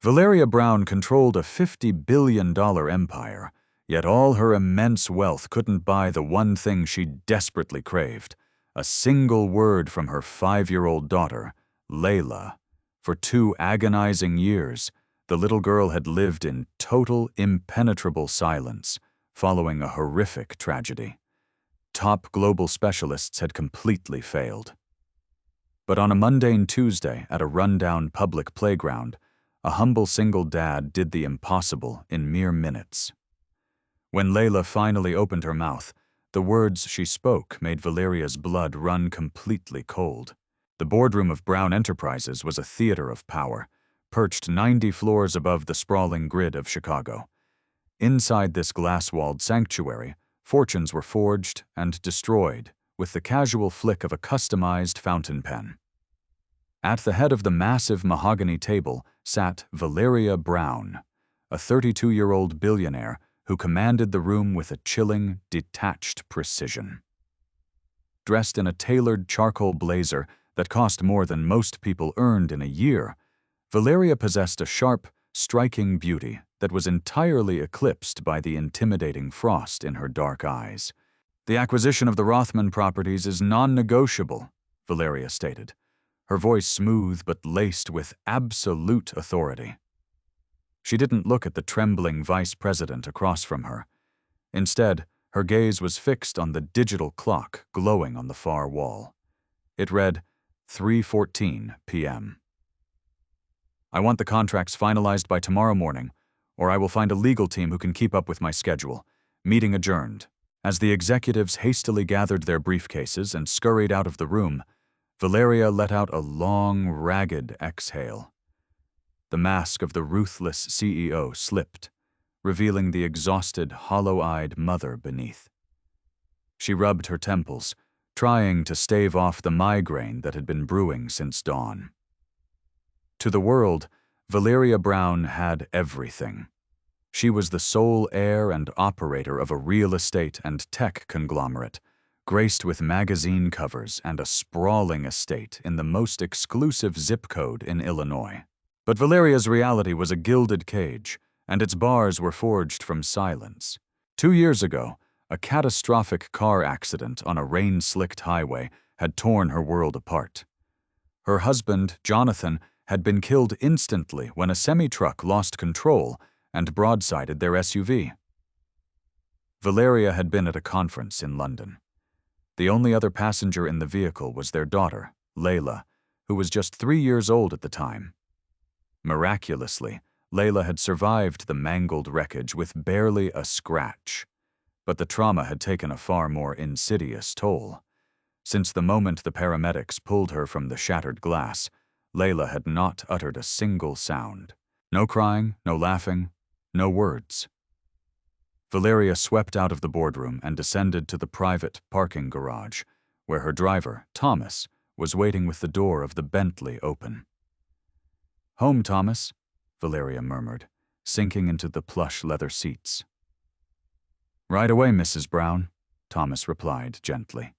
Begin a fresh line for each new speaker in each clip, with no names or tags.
Valeria Brown controlled a $50 billion empire, yet all her immense wealth couldn't buy the one thing she desperately craved: a single word from her 5-year-old daughter, Layla. For 2 agonizing years, the little girl had lived in total, impenetrable silence, following a horrific tragedy. Top global specialists had completely failed. But on a mundane Tuesday at a rundown public playground, a humble single dad did the impossible in mere minutes. When Layla finally opened her mouth, the words she spoke made Valeria's blood run completely cold. The boardroom of Brown Enterprises was a theater of power, perched 90 floors above the sprawling grid of Chicago. Inside this glass-walled sanctuary, fortunes were forged and destroyed with the casual flick of a customized fountain pen. At the head of the massive mahogany table sat Valeria Brown, a 32-year-old billionaire who commanded the room with a chilling, detached precision. Dressed in a tailored charcoal blazer that cost more than most people earned in a year, Valeria possessed a sharp, striking beauty that was entirely eclipsed by the intimidating frost in her dark eyes. "The acquisition of the Rothman properties is non-negotiable," Valeria stated, her voice smooth but laced with absolute authority. She didn't look at the trembling vice president across from her. Instead, her gaze was fixed on the digital clock glowing on the far wall. It read 3:14 p.m. "I want the contracts finalized by tomorrow morning, or I will find a legal team who can keep up with my schedule. Meeting adjourned." As the executives hastily gathered their briefcases and scurried out of the room, Valeria let out a long, ragged exhale. The mask of the ruthless CEO slipped, revealing the exhausted, hollow-eyed mother beneath. She rubbed her temples, trying to stave off the migraine that had been brewing since dawn. To the world, Valeria Brown had everything. She was the sole heir and operator of a real estate and tech conglomerate, graced with magazine covers and a sprawling estate in the most exclusive zip code in Illinois. But Valeria's reality was a gilded cage, and its bars were forged from silence. 2 years ago, a catastrophic car accident on a rain-slicked highway had torn her world apart. Her husband, Jonathan, had been killed instantly when a semi-truck lost control and broadsided their SUV. Valeria had been at a conference in London. The only other passenger in the vehicle was their daughter, Layla, who was just 3 years old at the time. Miraculously, Layla had survived the mangled wreckage with barely a scratch, but the trauma had taken a far more insidious toll. Since the moment the paramedics pulled her from the shattered glass, Layla had not uttered a single sound. No crying, no laughing, no words. Valeria swept out of the boardroom and descended to the private parking garage, where her driver, Thomas, was waiting with the door of the Bentley open. "Home, Thomas," Valeria murmured, sinking into the plush leather seats. "Right away, Mrs. Brown," Thomas replied gently.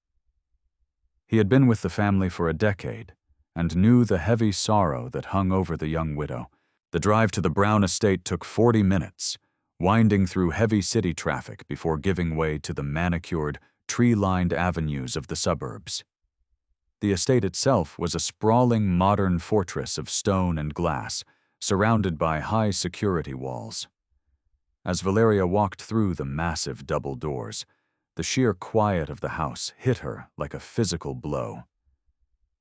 He had been with the family for a decade and knew the heavy sorrow that hung over the young widow. The drive to the Brown estate took 40 minutes, winding through heavy city traffic before giving way to the manicured, tree-lined avenues of the suburbs. The estate itself was a sprawling modern fortress of stone and glass, surrounded by high security walls. As Valeria walked through the massive double doors, the sheer quiet of the house hit her like a physical blow.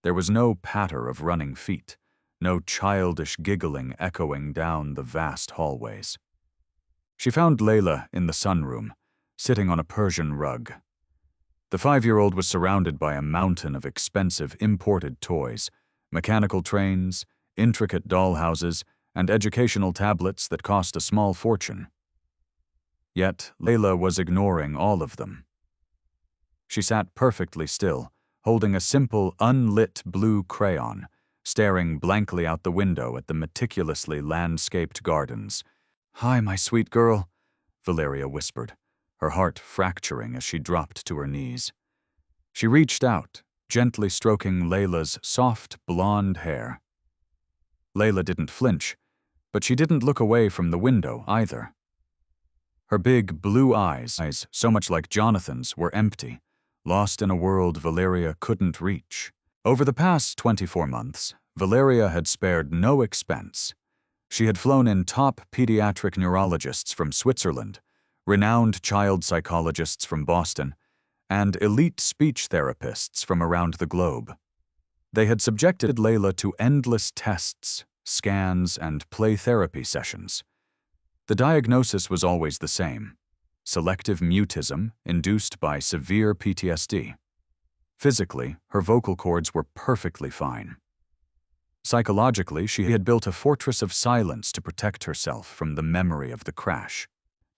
There was no patter of running feet, no childish giggling echoing down the vast hallways. She found Layla in the sunroom, sitting on a Persian rug. The 5-year-old was surrounded by a mountain of expensive imported toys, mechanical trains, intricate dollhouses, and educational tablets that cost a small fortune. Yet Layla was ignoring all of them. She sat perfectly still, holding a simple, unlit blue crayon, staring blankly out the window at the meticulously landscaped gardens. "Hi, my sweet girl," Valeria whispered, her heart fracturing as she dropped to her knees. She reached out, gently stroking Layla's soft, blonde hair. Layla didn't flinch, But she didn't look away from the window either. Her big blue eyes, so much like Jonathan's, were empty, lost in a world Valeria couldn't reach. Over the past 24 months, Valeria had spared no expense. She had flown in top pediatric neurologists from Switzerland, renowned child psychologists from Boston, and elite speech therapists from around the globe. They had subjected Layla to endless tests, scans, and play therapy sessions. The diagnosis was always the same: selective mutism induced by severe PTSD. Physically, her vocal cords were perfectly fine. Psychologically, she had built a fortress of silence to protect herself from the memory of the crash.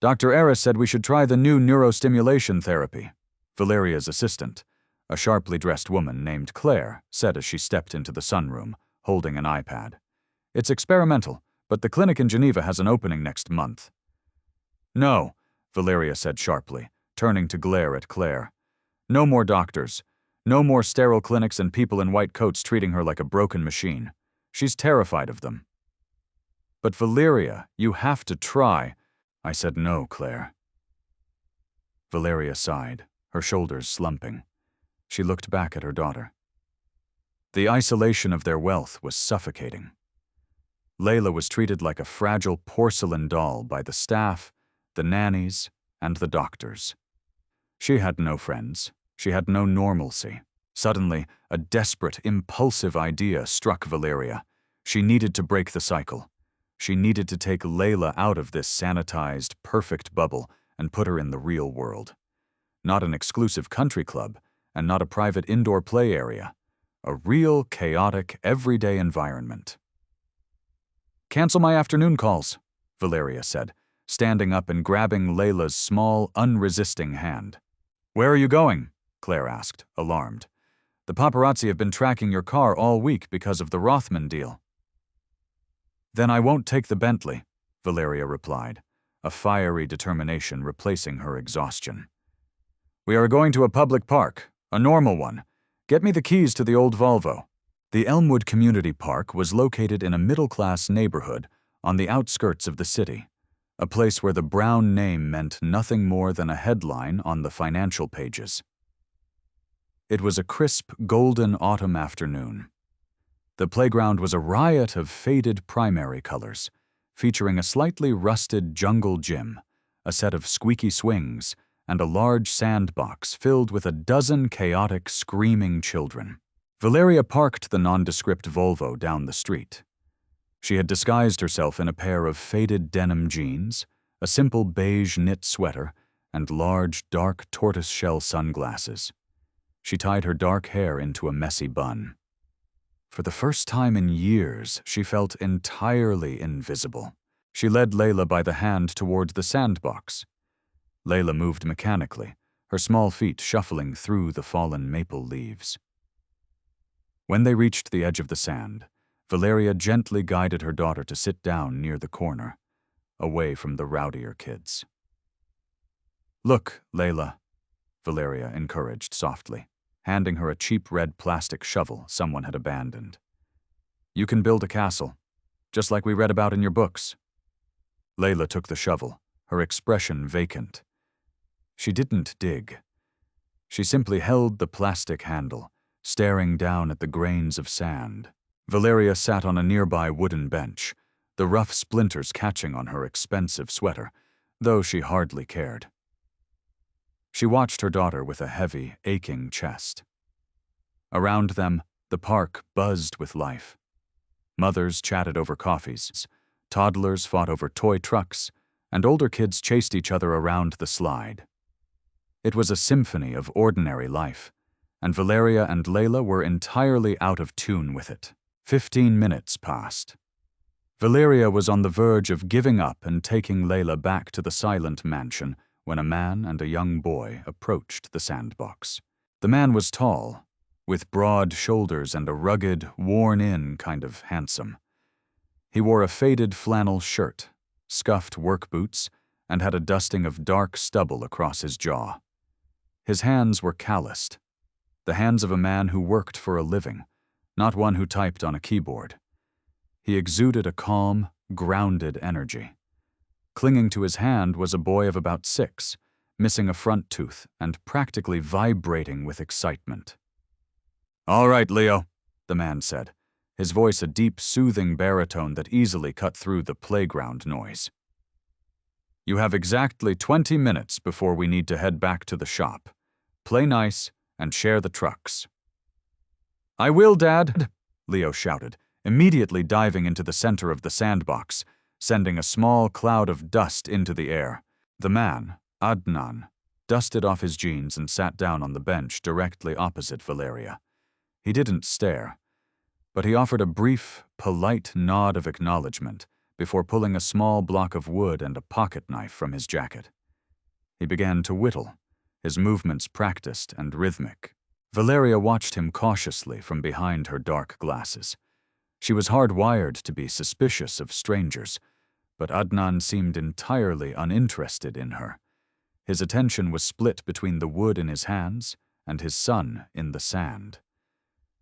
Dr. Eris said we should try the new neurostimulation therapy, Valeria's assistant, a sharply dressed woman named Claire, said as she stepped into the sunroom, holding an iPad. It's experimental, but the clinic in Geneva has an opening next month. No, Valeria said sharply, turning to glare at Claire. No more doctors. No more sterile clinics and people in white coats treating her like a broken machine. She's terrified of them. But Valeria, you have to try. I said no, Claire. Valeria sighed, her shoulders slumping. She looked back at her daughter. The isolation of their wealth was suffocating. Layla was treated like a fragile porcelain doll by the staff, the nannies, and the doctors. She had no friends. She had no normalcy. Suddenly, a desperate, impulsive idea struck Valeria. She needed to break the cycle. She needed to take Layla out of this sanitized, perfect bubble and put her in the real world. Not an exclusive country club, and not a private indoor play area. A real, chaotic, everyday environment. Cancel my afternoon calls, Valeria said, standing up and grabbing Layla's small, unresisting hand. Where are you going? Claire asked, alarmed. The paparazzi have been tracking your car all week because of the Rothman deal. Then I won't take the Bentley, Valeria replied, a fiery determination replacing her exhaustion. We are going to a public park, a normal one. Get me the keys to the old Volvo. The Elmwood Community Park was located in a middle-class neighborhood on the outskirts of the city, a place where the Brown name meant nothing more than a headline on the financial pages. It was a crisp, golden autumn afternoon. The playground was a riot of faded primary colors, featuring a slightly rusted jungle gym, a set of squeaky swings, and a large sandbox filled with a dozen chaotic, screaming children. Valeria parked the nondescript Volvo down the street. She had disguised herself in a pair of faded denim jeans, a simple beige knit sweater, and large, dark tortoiseshell sunglasses. She tied her dark hair into a messy bun. For the first time in years, she felt entirely invisible. She led Layla by the hand toward the sandbox. Layla moved mechanically, her small feet shuffling through the fallen maple leaves. When they reached the edge of the sand, Valeria gently guided her daughter to sit down near the corner, away from the rowdier kids. Look, Layla, Valeria encouraged softly, handing her a cheap red plastic shovel someone had abandoned. You can build a castle, just like we read about in your books. Layla took the shovel, her expression vacant. She didn't dig. She simply held the plastic handle, staring down at the grains of sand. Valeria sat on a nearby wooden bench, the rough splinters catching on her expensive sweater, though she hardly cared. She watched her daughter with a heavy, aching chest. Around them, the park buzzed with life. Mothers chatted over coffees, toddlers fought over toy trucks, and older kids chased each other around the slide. It was a symphony of ordinary life, and Valeria and Layla were entirely out of tune with it. 15 minutes passed. Valeria was on the verge of giving up and taking Layla back to the silent mansion when a man and a young boy approached the sandbox. The man was tall, with broad shoulders and a rugged, worn-in kind of handsome. He wore a faded flannel shirt, scuffed work boots, and had a dusting of dark stubble across his jaw. His hands were calloused, the hands of a man who worked for a living, not one who typed on a keyboard. He exuded a calm, grounded energy. Clinging to his hand was a boy of about 6, missing a front tooth and practically vibrating with excitement. "All right, Leo," the man said, his voice a deep, soothing baritone that easily cut through the playground noise. "You have exactly 20 minutes before we need to head back to the shop. Play nice and share the trucks." "I will, Dad," Leo shouted, immediately diving into the center of the sandbox, sending a small cloud of dust into the air. The man, Adnan, dusted off his jeans and sat down on the bench directly opposite Valeria. He didn't stare, but he offered a brief, polite nod of acknowledgement before pulling a small block of wood and a pocket knife from his jacket. He began to whittle, his movements practiced and rhythmic. Valeria watched him cautiously from behind her dark glasses. She was hardwired to be suspicious of strangers, but Adnan seemed entirely uninterested in her. His attention was split between the wood in his hands and his son in the sand.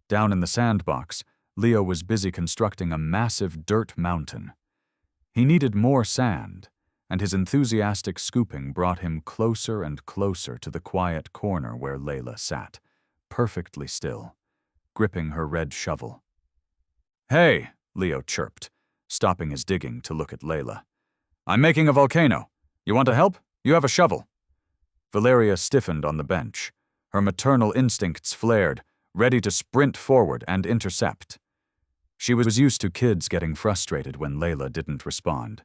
Down in the sandbox, Leo was busy constructing a massive dirt mountain. He needed more sand, and his enthusiastic scooping brought him closer and closer to the quiet corner where Layla sat, perfectly still, gripping her red shovel. "Hey," Leo chirped, stopping his digging to look at Layla. "I'm making a volcano. You want to help? You have a shovel." Valeria stiffened on the bench. Her maternal instincts flared, ready to sprint forward and intercept. She was used to kids getting frustrated when Layla didn't respond.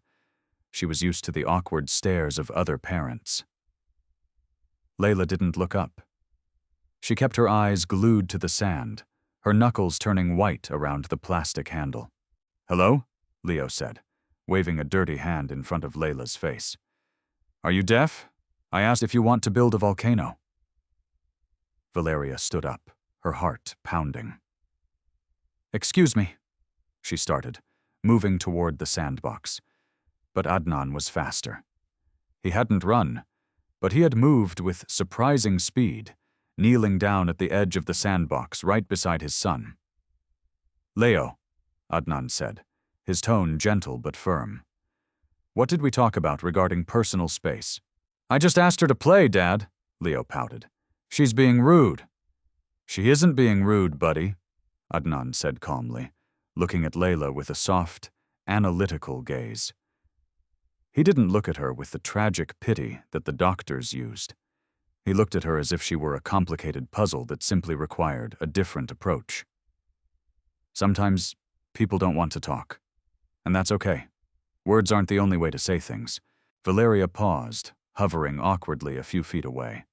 She was used to the awkward stares of other parents. Layla didn't look up. She kept her eyes glued to the sand, her knuckles turning white around the plastic handle. "Hello?" Leo said, waving a dirty hand in front of Layla's face. "Are you deaf? I asked if you want to build a volcano." Valeria stood up, her heart pounding. "Excuse me," she started, moving toward the sandbox. But Adnan was faster. He hadn't run, but he had moved with surprising speed, kneeling down at the edge of the sandbox right beside his son. "Leo," Adnan said, his tone gentle but firm. "What did we talk about regarding personal space?" "I just asked her to play, Dad," Leo pouted. "She's being rude." "She isn't being rude, buddy," Adnan said calmly, looking at Layla with a soft, analytical gaze. He didn't look at her with the tragic pity that the doctors used. He looked at her as if she were a complicated puzzle that simply required a different approach. "Sometimes people don't want to talk, and that's okay. Words aren't the only way to say things." Valeria paused, hovering awkwardly a few feet away.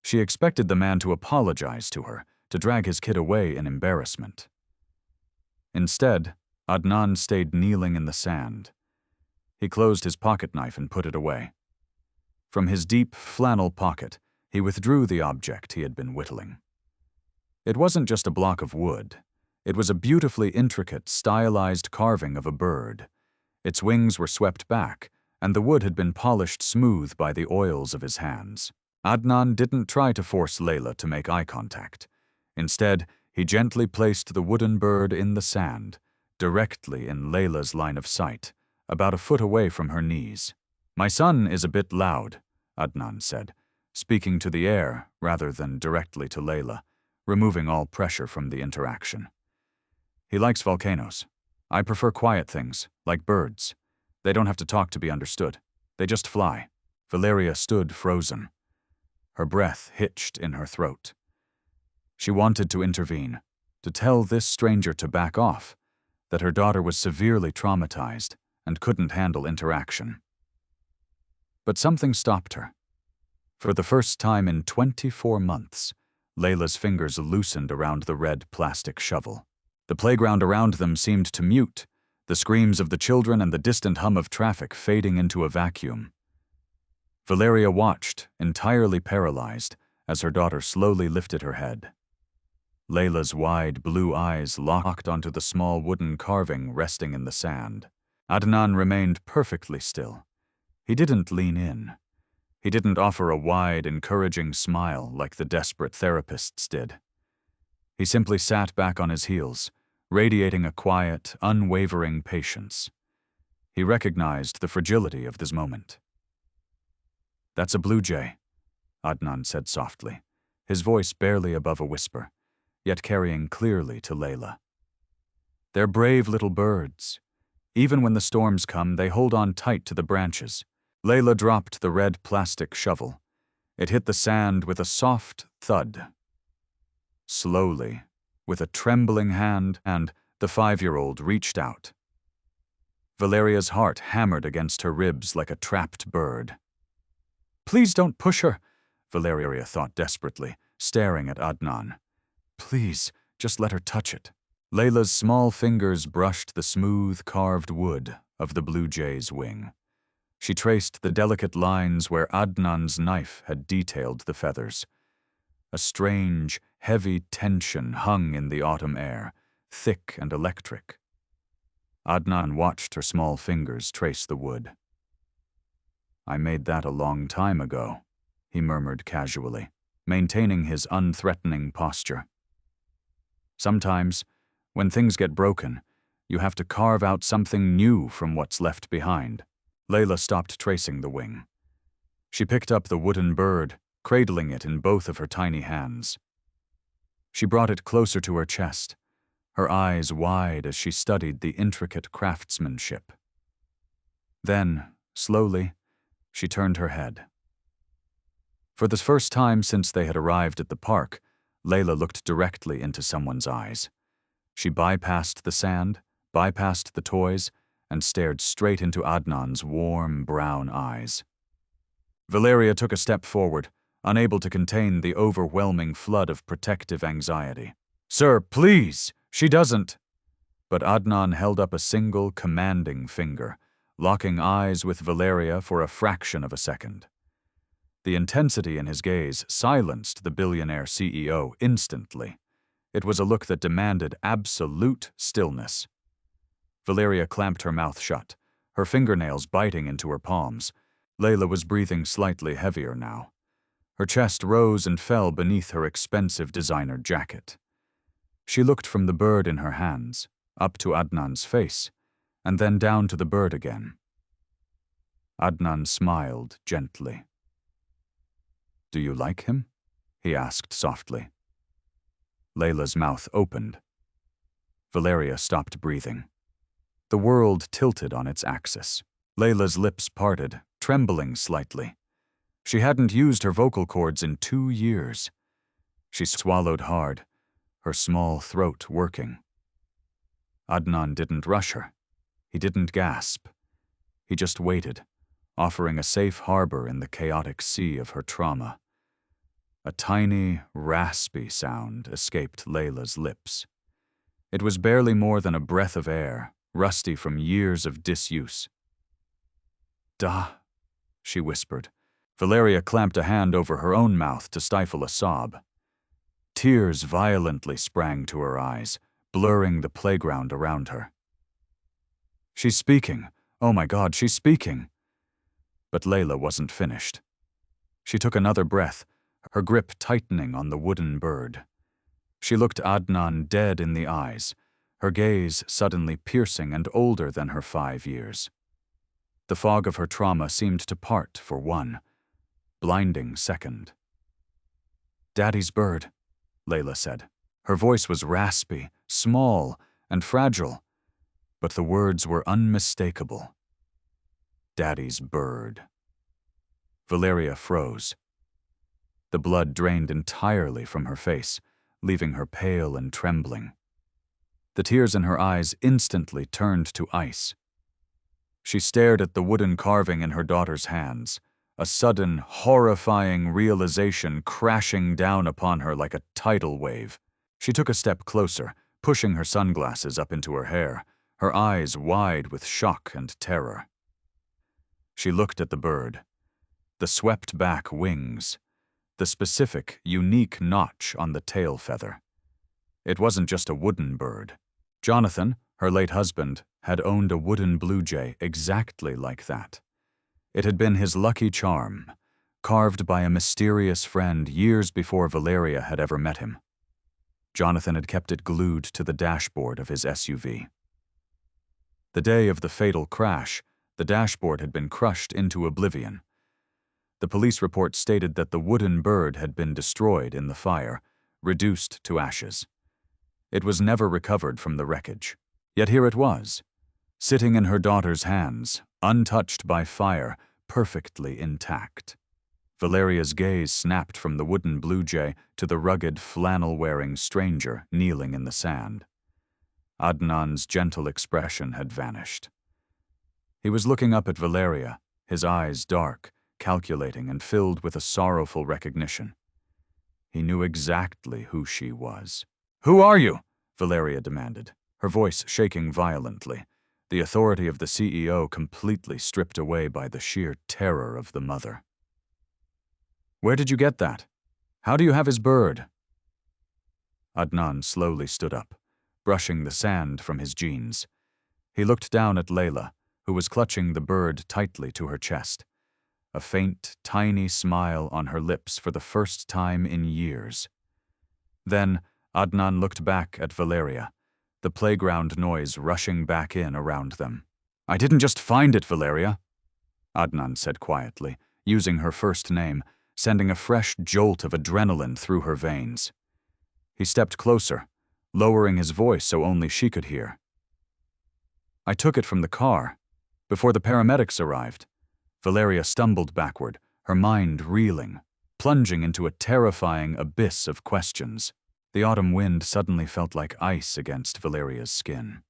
She expected the man to apologize to her, to drag his kid away in embarrassment. Instead, Adnan stayed kneeling in the sand. He closed his pocket knife and put it away. From his deep flannel pocket, he withdrew the object he had been whittling. It wasn't just a block of wood. It was a beautifully intricate, stylized carving of a bird. Its wings were swept back, and the wood had been polished smooth by the oils of his hands. Adnan didn't try to force Layla to make eye contact. Instead, he gently placed the wooden bird in the sand, directly in Layla's line of sight, about a foot away from her knees. "My son is a bit loud," Adnan said, speaking to the air rather than directly to Layla, removing all pressure from the interaction. "He likes volcanoes. I prefer quiet things, like birds. They don't have to talk to be understood. They just fly." Valeria stood frozen. Her breath hitched in her throat. She wanted to intervene, to tell this stranger to back off, that her daughter was severely traumatized and couldn't handle interaction. But something stopped her. For the first time in 24 months, Layla's fingers loosened around the red plastic shovel. The playground around them seemed to mute, the screams of the children and the distant hum of traffic fading into a vacuum. Valeria watched, entirely paralyzed, as her daughter slowly lifted her head. Layla's wide blue eyes locked onto the small wooden carving resting in the sand. Adnan remained perfectly still. He didn't lean in. He didn't offer a wide, encouraging smile like the desperate therapists did. He simply sat back on his heels, radiating a quiet, unwavering patience. He recognized the fragility of this moment. "That's a blue jay," Adnan said softly, his voice barely above a whisper, yet carrying clearly to Layla. "They're brave little birds. Even when the storms come, they hold on tight to the branches." Layla dropped the red plastic shovel. It hit the sand with a soft thud. Slowly, with a trembling hand, and the 5-year-old reached out. Valeria's heart hammered against her ribs like a trapped bird. "Please don't push her," Valeria thought desperately, staring at Adnan. "Please, just let her touch it." Layla's small fingers brushed the smooth, carved wood of the blue jay's wing. She traced the delicate lines where Adnan's knife had detailed the feathers. A strange, heavy tension hung in the autumn air, thick and electric. Adnan watched her small fingers trace the wood. "I made that a long time ago," he murmured casually, maintaining his unthreatening posture. "Sometimes, when things get broken, you have to carve out something new from what's left behind." Layla stopped tracing the wing. She picked up the wooden bird, cradling it in both of her tiny hands. She brought it closer to her chest, her eyes wide as she studied the intricate craftsmanship. Then, slowly, she turned her head. For the first time since they had arrived at the park, Layla looked directly into someone's eyes. She bypassed the sand, bypassed the toys, and stared straight into Adnan's warm, brown eyes. Valeria took a step forward, unable to contain the overwhelming flood of protective anxiety. "Sir, please! She doesn't!" But Adnan held up a single, commanding finger, locking eyes with Valeria for a fraction of a second. The intensity in his gaze silenced the billionaire CEO instantly. It was a look that demanded absolute stillness. Valeria clamped her mouth shut, her fingernails biting into her palms. Layla was breathing slightly heavier now. Her chest rose and fell beneath her expensive designer jacket. She looked from the bird in her hands, up to Adnan's face, and then down to the bird again. Adnan smiled gently. "Do you like him?" he asked softly. Layla's mouth opened. Valeria stopped breathing. The world tilted on its axis. Layla's lips parted, trembling slightly. She hadn't used her vocal cords in 2 years. She swallowed hard, her small throat working. Adnan didn't rush her. He didn't gasp. He just waited, offering a safe harbor in the chaotic sea of her trauma. A tiny, raspy sound escaped Layla's lips. It was barely more than a breath of air, rusty from years of disuse. "Da," she whispered. Valeria clamped a hand over her own mouth to stifle a sob. Tears violently sprang to her eyes, blurring the playground around her. "She's speaking. Oh my God, she's speaking." But Layla wasn't finished. She took another breath, her grip tightening on the wooden bird. She looked Adnan dead in the eyes, her gaze suddenly piercing and older than her 5 years. The fog of her trauma seemed to part for one blinding second. "Daddy's bird," Layla said. Her voice was raspy, small, and fragile, but the words were unmistakable. Daddy's bird. Valeria froze. The blood drained entirely from her face, leaving her pale and trembling. The tears in her eyes instantly turned to ice. She stared at the wooden carving in her daughter's hands, a sudden, horrifying realization crashing down upon her like a tidal wave. She took a step closer, pushing her sunglasses up into her hair, her eyes wide with shock and terror. She looked at the bird. The swept-back wings, the specific, unique notch on the tail feather. It wasn't just a wooden bird. Jonathan, her late husband, had owned a wooden blue jay exactly like that. It had been his lucky charm, carved by a mysterious friend years before Valeria had ever met him. Jonathan had kept it glued to the dashboard of his SUV. The day of the fatal crash, the dashboard had been crushed into oblivion. The police report stated that the wooden bird had been destroyed in the fire, reduced to ashes. It was never recovered from the wreckage. Yet here it was, sitting in her daughter's hands, untouched by fire, perfectly intact. Valeria's gaze snapped from the wooden blue jay to the rugged, flannel-wearing stranger kneeling in the sand. Adnan's gentle expression had vanished. He was looking up at Valeria, his eyes dark, calculating and filled with a sorrowful recognition. He knew exactly who she was. "Who are you?" Valeria demanded, her voice shaking violently, the authority of the CEO completely stripped away by the sheer terror of the mother. "Where did you get that? How do you have his bird?" Adnan slowly stood up, brushing the sand from his jeans. He looked down at Layla, who was clutching the bird tightly to her chest, a faint, tiny smile on her lips for the first time in years. Then Adnan looked back at Valeria, the playground noise rushing back in around them. "I didn't just find it, Valeria," Adnan said quietly, using her first name, sending a fresh jolt of adrenaline through her veins. He stepped closer, lowering his voice so only she could hear. "I took it from the car, before the paramedics arrived." Valeria stumbled backward, her mind reeling, plunging into a terrifying abyss of questions. The autumn wind suddenly felt like ice against Valeria's skin.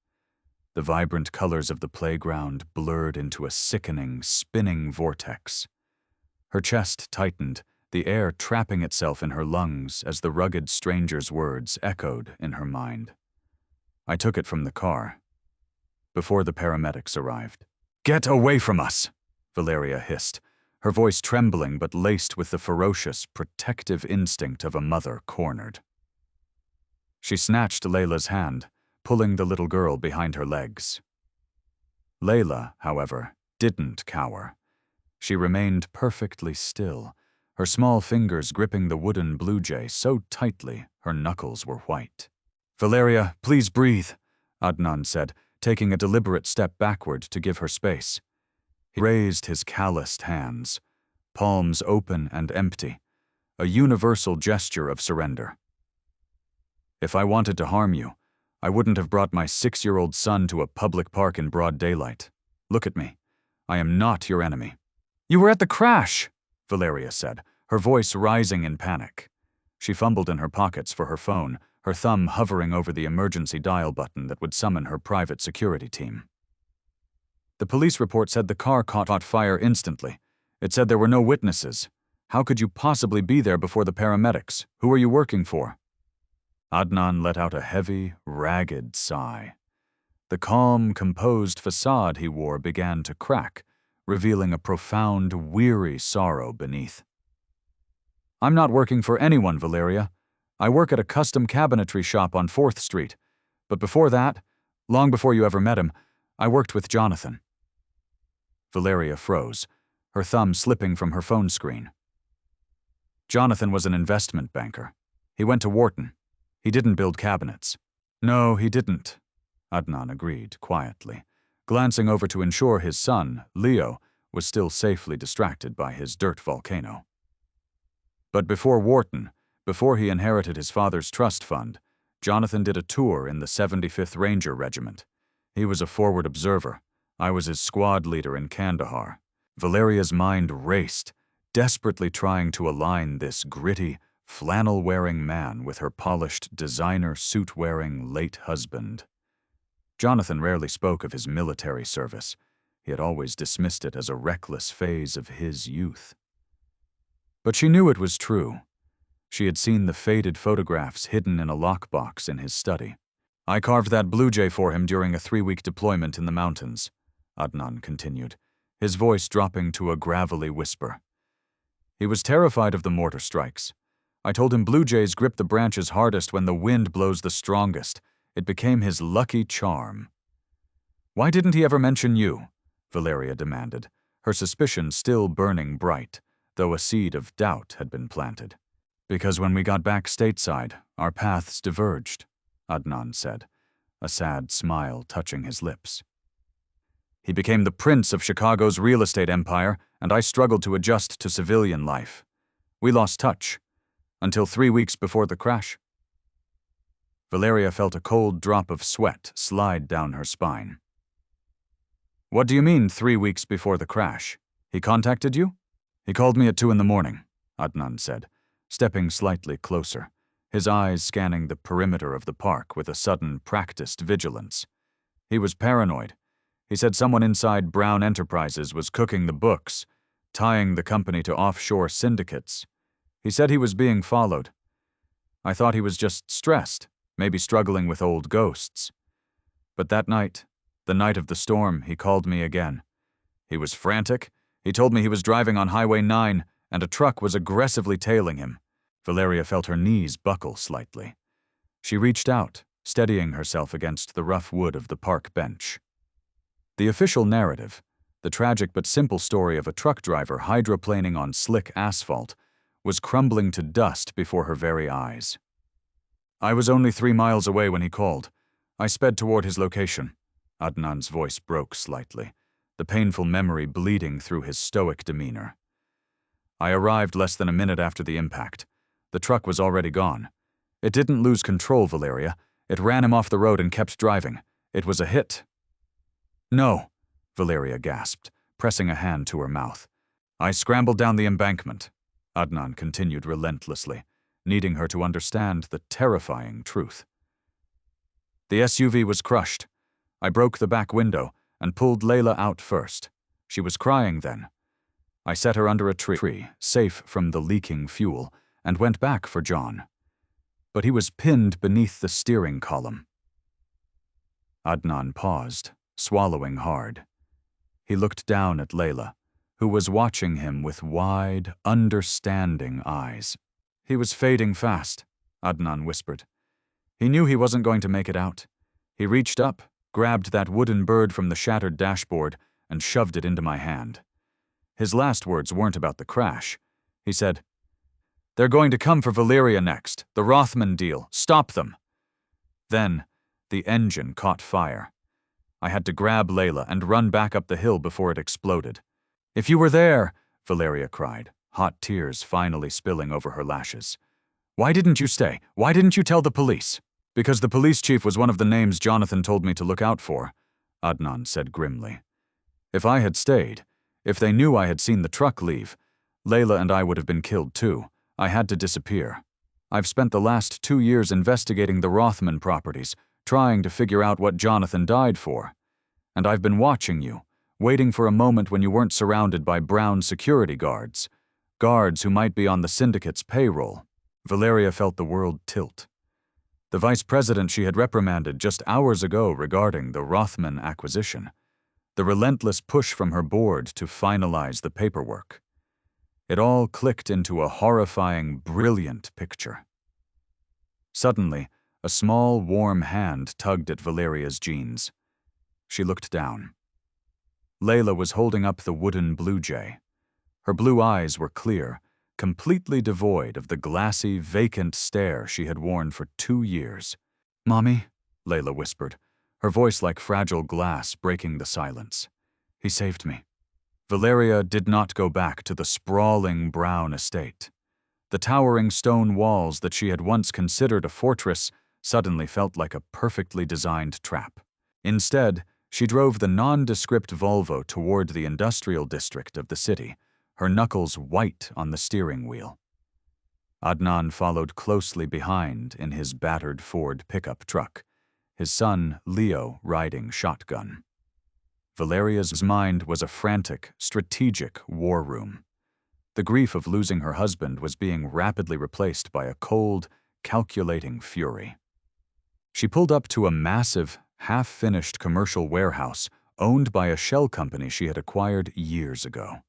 The vibrant colors of the playground blurred into a sickening, spinning vortex. Her chest tightened, the air trapping itself in her lungs as the rugged stranger's words echoed in her mind. "I took it from the car, before the paramedics arrived." "Get away from us!" Valeria hissed, her voice trembling but laced with the ferocious, protective instinct of a mother cornered. She snatched Layla's hand, pulling the little girl behind her legs. Layla, however, didn't cower. She remained perfectly still, her small fingers gripping the wooden blue jay so tightly her knuckles were white. "Valeria, please breathe," Adnan said, taking a deliberate step backward to give her space. He raised his calloused hands, palms open and empty, a universal gesture of surrender. "If I wanted to harm you, I wouldn't have brought my 6-year-old son to a public park in broad daylight. Look at me. I am not your enemy." "You were at the crash," Valeria said, her voice rising in panic. She fumbled in her pockets for her phone, her thumb hovering over the emergency dial button that would summon her private security team. "The police report said the car caught fire instantly. It said there were no witnesses. How could you possibly be there before the paramedics? Who are you working for?" Adnan let out a heavy, ragged sigh. The calm, composed facade he wore began to crack, revealing a profound, weary sorrow beneath. "I'm not working for anyone, Valeria. I work at a custom cabinetry shop on 4th Street. But before that, long before you ever met him, I worked with Jonathan." Valeria froze, her thumb slipping from her phone screen. "Jonathan was an investment banker. He went to Wharton. He didn't build cabinets." "No, he didn't," Adnan agreed quietly, glancing over to ensure his son, Leo, was still safely distracted by his dirt volcano. "But before Wharton, before he inherited his father's trust fund, Jonathan did a tour in the 75th Ranger Regiment. He was a forward observer. I was his squad leader in Kandahar." Valeria's mind raced, desperately trying to align this gritty, flannel-wearing man with her polished, designer suit-wearing late husband. Jonathan rarely spoke of his military service. He had always dismissed it as a reckless phase of his youth. But she knew it was true. She had seen the faded photographs hidden in a lockbox in his study. "I carved that blue jay for him during a 3-week deployment in the mountains," Adnan continued, his voice dropping to a gravelly whisper. "He was terrified of the mortar strikes. I told him blue jays grip the branches hardest when the wind blows the strongest. It became his lucky charm." "Why didn't he ever mention you?" Valeria demanded, her suspicion still burning bright, though a seed of doubt had been planted. "Because when we got back stateside, our paths diverged," Adnan said, a sad smile touching his lips. He became the prince of Chicago's real estate empire, and I struggled to adjust to civilian life. We lost touch, until 3 weeks before the crash. Valeria felt a cold drop of sweat slide down her spine. What do you mean 3 weeks before the crash? He contacted you? He called me at 2 in the morning, Adnan said, stepping slightly closer, his eyes scanning the perimeter of the park with a sudden, practiced vigilance. He was paranoid. He said someone inside Brown Enterprises was cooking the books, tying the company to offshore syndicates. He said he was being followed. I thought he was just stressed, maybe struggling with old ghosts. But that night, the night of the storm, he called me again. He was frantic. He told me he was driving on Highway 9 and a truck was aggressively tailing him. Valeria felt her knees buckle slightly. She reached out, steadying herself against the rough wood of the park bench. The official narrative, the tragic but simple story of a truck driver hydroplaning on slick asphalt, was crumbling to dust before her very eyes. I was only 3 miles away when he called. I sped toward his location. Adnan's voice broke slightly, the painful memory bleeding through his stoic demeanor. I arrived less than a minute after the impact. The truck was already gone. It didn't lose control, Valeria. It ran him off the road and kept driving. It was a hit. No, Valeria gasped, pressing a hand to her mouth. I scrambled down the embankment. Adnan continued relentlessly, needing her to understand the terrifying truth. The SUV was crushed. I broke the back window and pulled Layla out first. She was crying then. I set her under a tree, safe from the leaking fuel, and went back for John. But he was pinned beneath the steering column. Adnan paused, swallowing hard. He looked down at Layla, who was watching him with wide, understanding eyes. He was fading fast, Adnan whispered. He knew he wasn't going to make it out. He reached up, grabbed that wooden bird from the shattered dashboard, and shoved it into my hand. His last words weren't about the crash. He said, "They're going to come for Valeria next, the Rothman deal. Stop them." Then, the engine caught fire. I had to grab Layla and run back up the hill before it exploded. "If you were there," Valeria cried, hot tears finally spilling over her lashes. "Why didn't you stay? Why didn't you tell the police?" "Because the police chief was one of the names Jonathan told me to look out for," Adnan said grimly. "If I had stayed, if they knew I had seen the truck leave, Layla and I would have been killed too. I had to disappear. I've spent the last 2 years investigating the Rothman properties, trying to figure out what Jonathan died for. And I've been watching you, waiting for a moment when you weren't surrounded by Brown security guards who might be on the syndicate's payroll." Valeria felt the world tilt. The vice president she had reprimanded just hours ago regarding the Rothman acquisition. The relentless push from her board to finalize the paperwork. It all clicked into a horrifying, brilliant picture. Suddenly, a small, warm hand tugged at Valeria's jeans. She looked down. Layla was holding up the wooden Blue Jay. Her blue eyes were clear, completely devoid of the glassy, vacant stare she had worn for 2 years. "Mommy," Layla whispered, her voice like fragile glass breaking the silence. "He saved me." Valeria did not go back to the sprawling Brown estate. The towering stone walls that she had once considered a fortress suddenly felt like a perfectly designed trap. Instead, she drove the nondescript Volvo toward the industrial district of the city, her knuckles white on the steering wheel. Adnan followed closely behind in his battered Ford pickup truck, his son, Leo, riding shotgun. Valeria's mind was a frantic, strategic war room. The grief of losing her husband was being rapidly replaced by a cold, calculating fury. She pulled up to a massive, half-finished commercial warehouse owned by a shell company she had acquired years ago.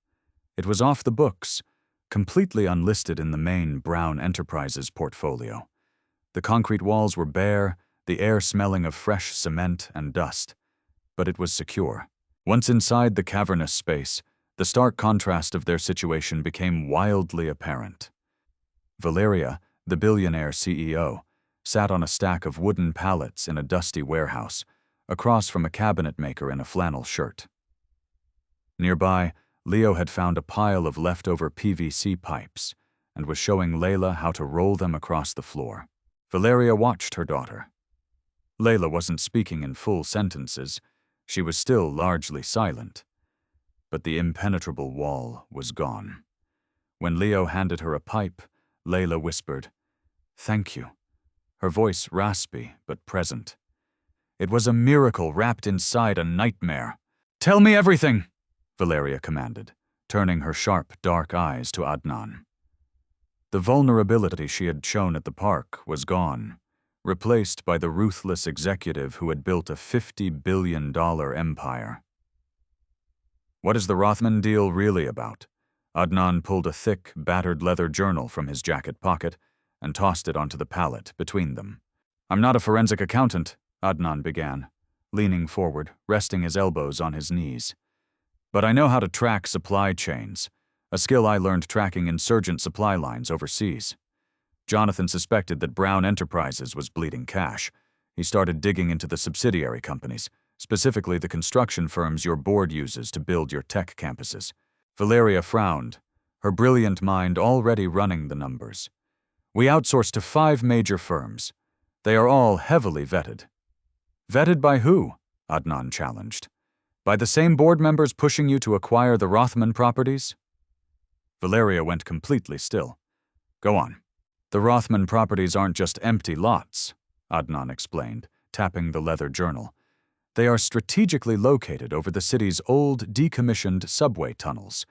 It was off the books, completely unlisted in the main Brown Enterprises portfolio. The concrete walls were bare, the air smelling of fresh cement and dust. But it was secure. Once inside the cavernous space, the stark contrast of their situation became wildly apparent. Valeria, the billionaire CEO, sat on a stack of wooden pallets in a dusty warehouse, across from a cabinet maker in a flannel shirt. Nearby, Leo had found a pile of leftover PVC pipes and was showing Layla how to roll them across the floor. Valeria watched her daughter. Layla wasn't speaking in full sentences. She was still largely silent. But the impenetrable wall was gone. When Leo handed her a pipe, Layla whispered, "Thank you," her voice raspy but present. It was a miracle wrapped inside a nightmare. "Tell me everything," Valeria commanded, turning her sharp, dark eyes to Adnan. The vulnerability she had shown at the park was gone, replaced by the ruthless executive who had built a $50 billion empire. "What is the Rothman deal really about?" Adnan pulled a thick, battered leather journal from his jacket pocket and tossed it onto the pallet between them. "I'm not a forensic accountant," Adnan began, leaning forward, resting his elbows on his knees. "But I know how to track supply chains, a skill I learned tracking insurgent supply lines overseas. Jonathan suspected that Brown Enterprises was bleeding cash. He started digging into the subsidiary companies, specifically the construction firms your board uses to build your tech campuses." Valeria frowned, her brilliant mind already running the numbers. "We outsource to 5 major firms. They are all heavily vetted." "Vetted by who?" Adnan challenged. "By the same board members pushing you to acquire the Rothman properties?" Valeria went completely still. "Go on." "The Rothman properties aren't just empty lots," Adnan explained, tapping the leather journal. "They are strategically located over the city's old, decommissioned subway tunnels,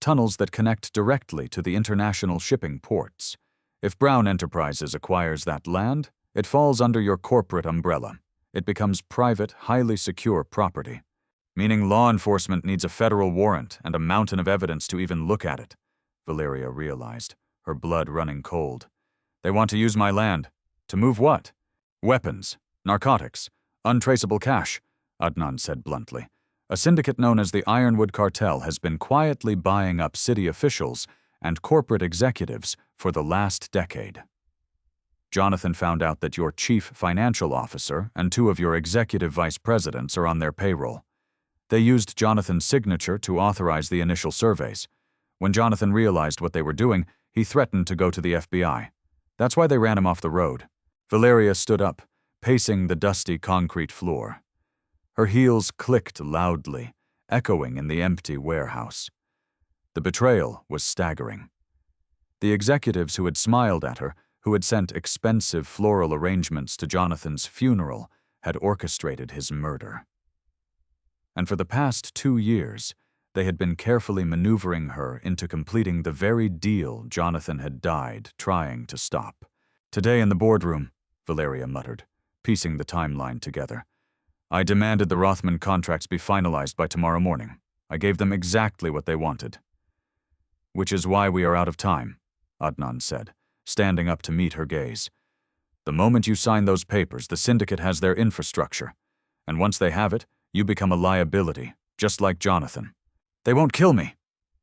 tunnels that connect directly to the international shipping ports. If Brown Enterprises acquires that land, it falls under your corporate umbrella. It becomes private, highly secure property. Meaning law enforcement needs a federal warrant and a mountain of evidence to even look at it," Valeria realized, her blood running cold. "They want to use my land. To move what?" "Weapons, narcotics, untraceable cash," Adnan said bluntly. "A syndicate known as the Ironwood Cartel has been quietly buying up city officials and corporate executives for the last decade. Jonathan found out that your chief financial officer and 2 of your executive vice presidents are on their payroll. They used Jonathan's signature to authorize the initial surveys. When Jonathan realized what they were doing, he threatened to go to the FBI. That's why they ran him off the road." Valeria stood up, pacing the dusty concrete floor. Her heels clicked loudly, echoing in the empty warehouse. The betrayal was staggering. The executives who had smiled at her, who had sent expensive floral arrangements to Jonathan's funeral, had orchestrated his murder. And for the past 2 years, they had been carefully maneuvering her into completing the very deal Jonathan had died trying to stop. "Today in the boardroom," Valeria muttered, piecing the timeline together, "I demanded the Rothman contracts be finalized by tomorrow morning. I gave them exactly what they wanted." "Which is why we are out of time," Adnan said, standing up to meet her gaze. "The moment you sign those papers, the syndicate has their infrastructure. And once they have it, you become a liability, just like Jonathan." "They won't kill me,"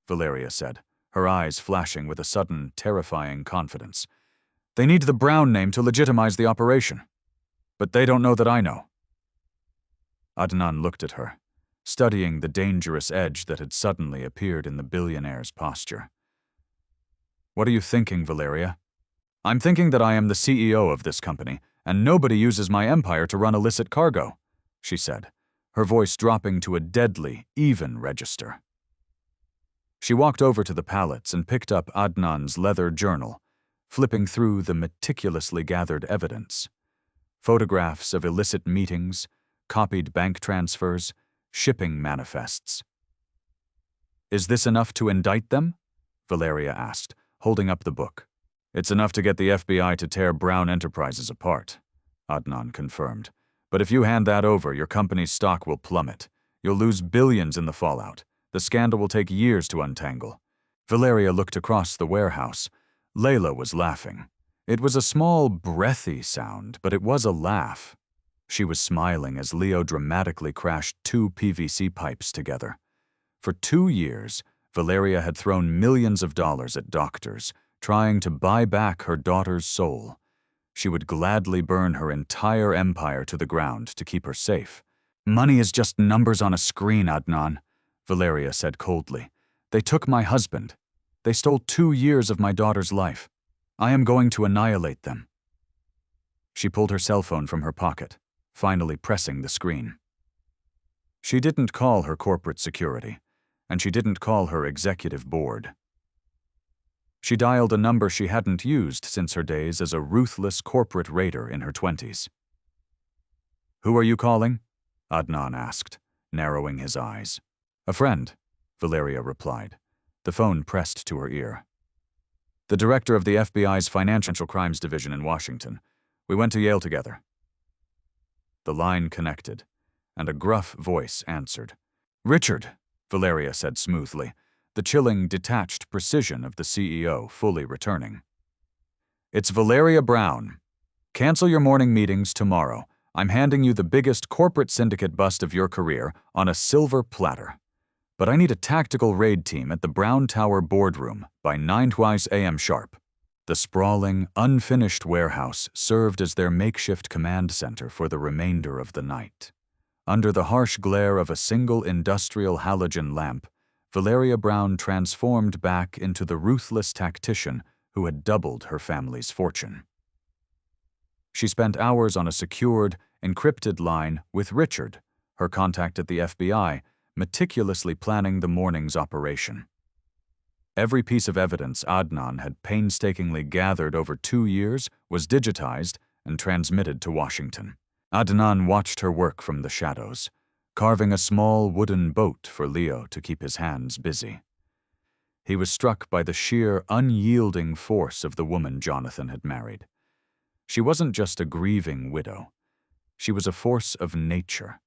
Valeria said, her eyes flashing with a sudden, terrifying confidence. "They need the Brown name to legitimize the operation. But they don't know that I know." Adnan looked at her, studying the dangerous edge that had suddenly appeared in the billionaire's posture. "What are you thinking, Valeria?" "I'm thinking that I am the CEO of this company, and nobody uses my empire to run illicit cargo," she said, her voice dropping to a deadly, even register. She walked over to the pallets and picked up Adnan's leather journal, flipping through the meticulously gathered evidence. Photographs of illicit meetings, copied bank transfers, shipping manifests. "Is this enough to indict them?" Valeria asked, holding up the book. "It's enough to get the FBI to tear Brown Enterprises apart," Adnan confirmed. "But if you hand that over, your company's stock will plummet. You'll lose billions in the fallout. The scandal will take years to untangle." Valeria looked across the warehouse. Layla was laughing. It was a small, breathy sound, but it was a laugh. She was smiling as Leo dramatically crashed 2 PVC pipes together. For 2 years, Valeria had thrown millions of dollars at doctors, trying to buy back her daughter's soul. She would gladly burn her entire empire to the ground to keep her safe. "Money is just numbers on a screen, Adnan," Valeria said coldly. "They took my husband. They stole 2 years of my daughter's life. I am going to annihilate them." She pulled her cell phone from her pocket, finally pressing the screen. She didn't call her corporate security, and she didn't call her executive board. She dialed a number she hadn't used since her days as a ruthless corporate raider in her 20s. "Who are you calling?" Adnan asked, narrowing his eyes. "A friend," Valeria replied, the phone pressed to her ear. "The director of the FBI's Financial Crimes Division in Washington. We went to Yale together." The line connected, and a gruff voice answered. "Richard," Valeria said smoothly, the chilling, detached precision of the CEO fully returning. "It's Valeria Brown. Cancel your morning meetings tomorrow. I'm handing you the biggest corporate syndicate bust of your career on a silver platter. But I need a tactical raid team at the Brown Tower boardroom by 9 a.m. sharp." The sprawling, unfinished warehouse served as their makeshift command center for the remainder of the night. Under the harsh glare of a single industrial halogen lamp, Valeria Brown transformed back into the ruthless tactician who had doubled her family's fortune. She spent hours on a secured, encrypted line with Richard, her contact at the FBI, meticulously planning the morning's operation. Every piece of evidence Adnan had painstakingly gathered over 2 years was digitized and transmitted to Washington. Adnan watched her work from the shadows, carving a small wooden boat for Leo to keep his hands busy. He was struck by the sheer, unyielding force of the woman Jonathan had married. She wasn't just a grieving widow. She was a force of nature,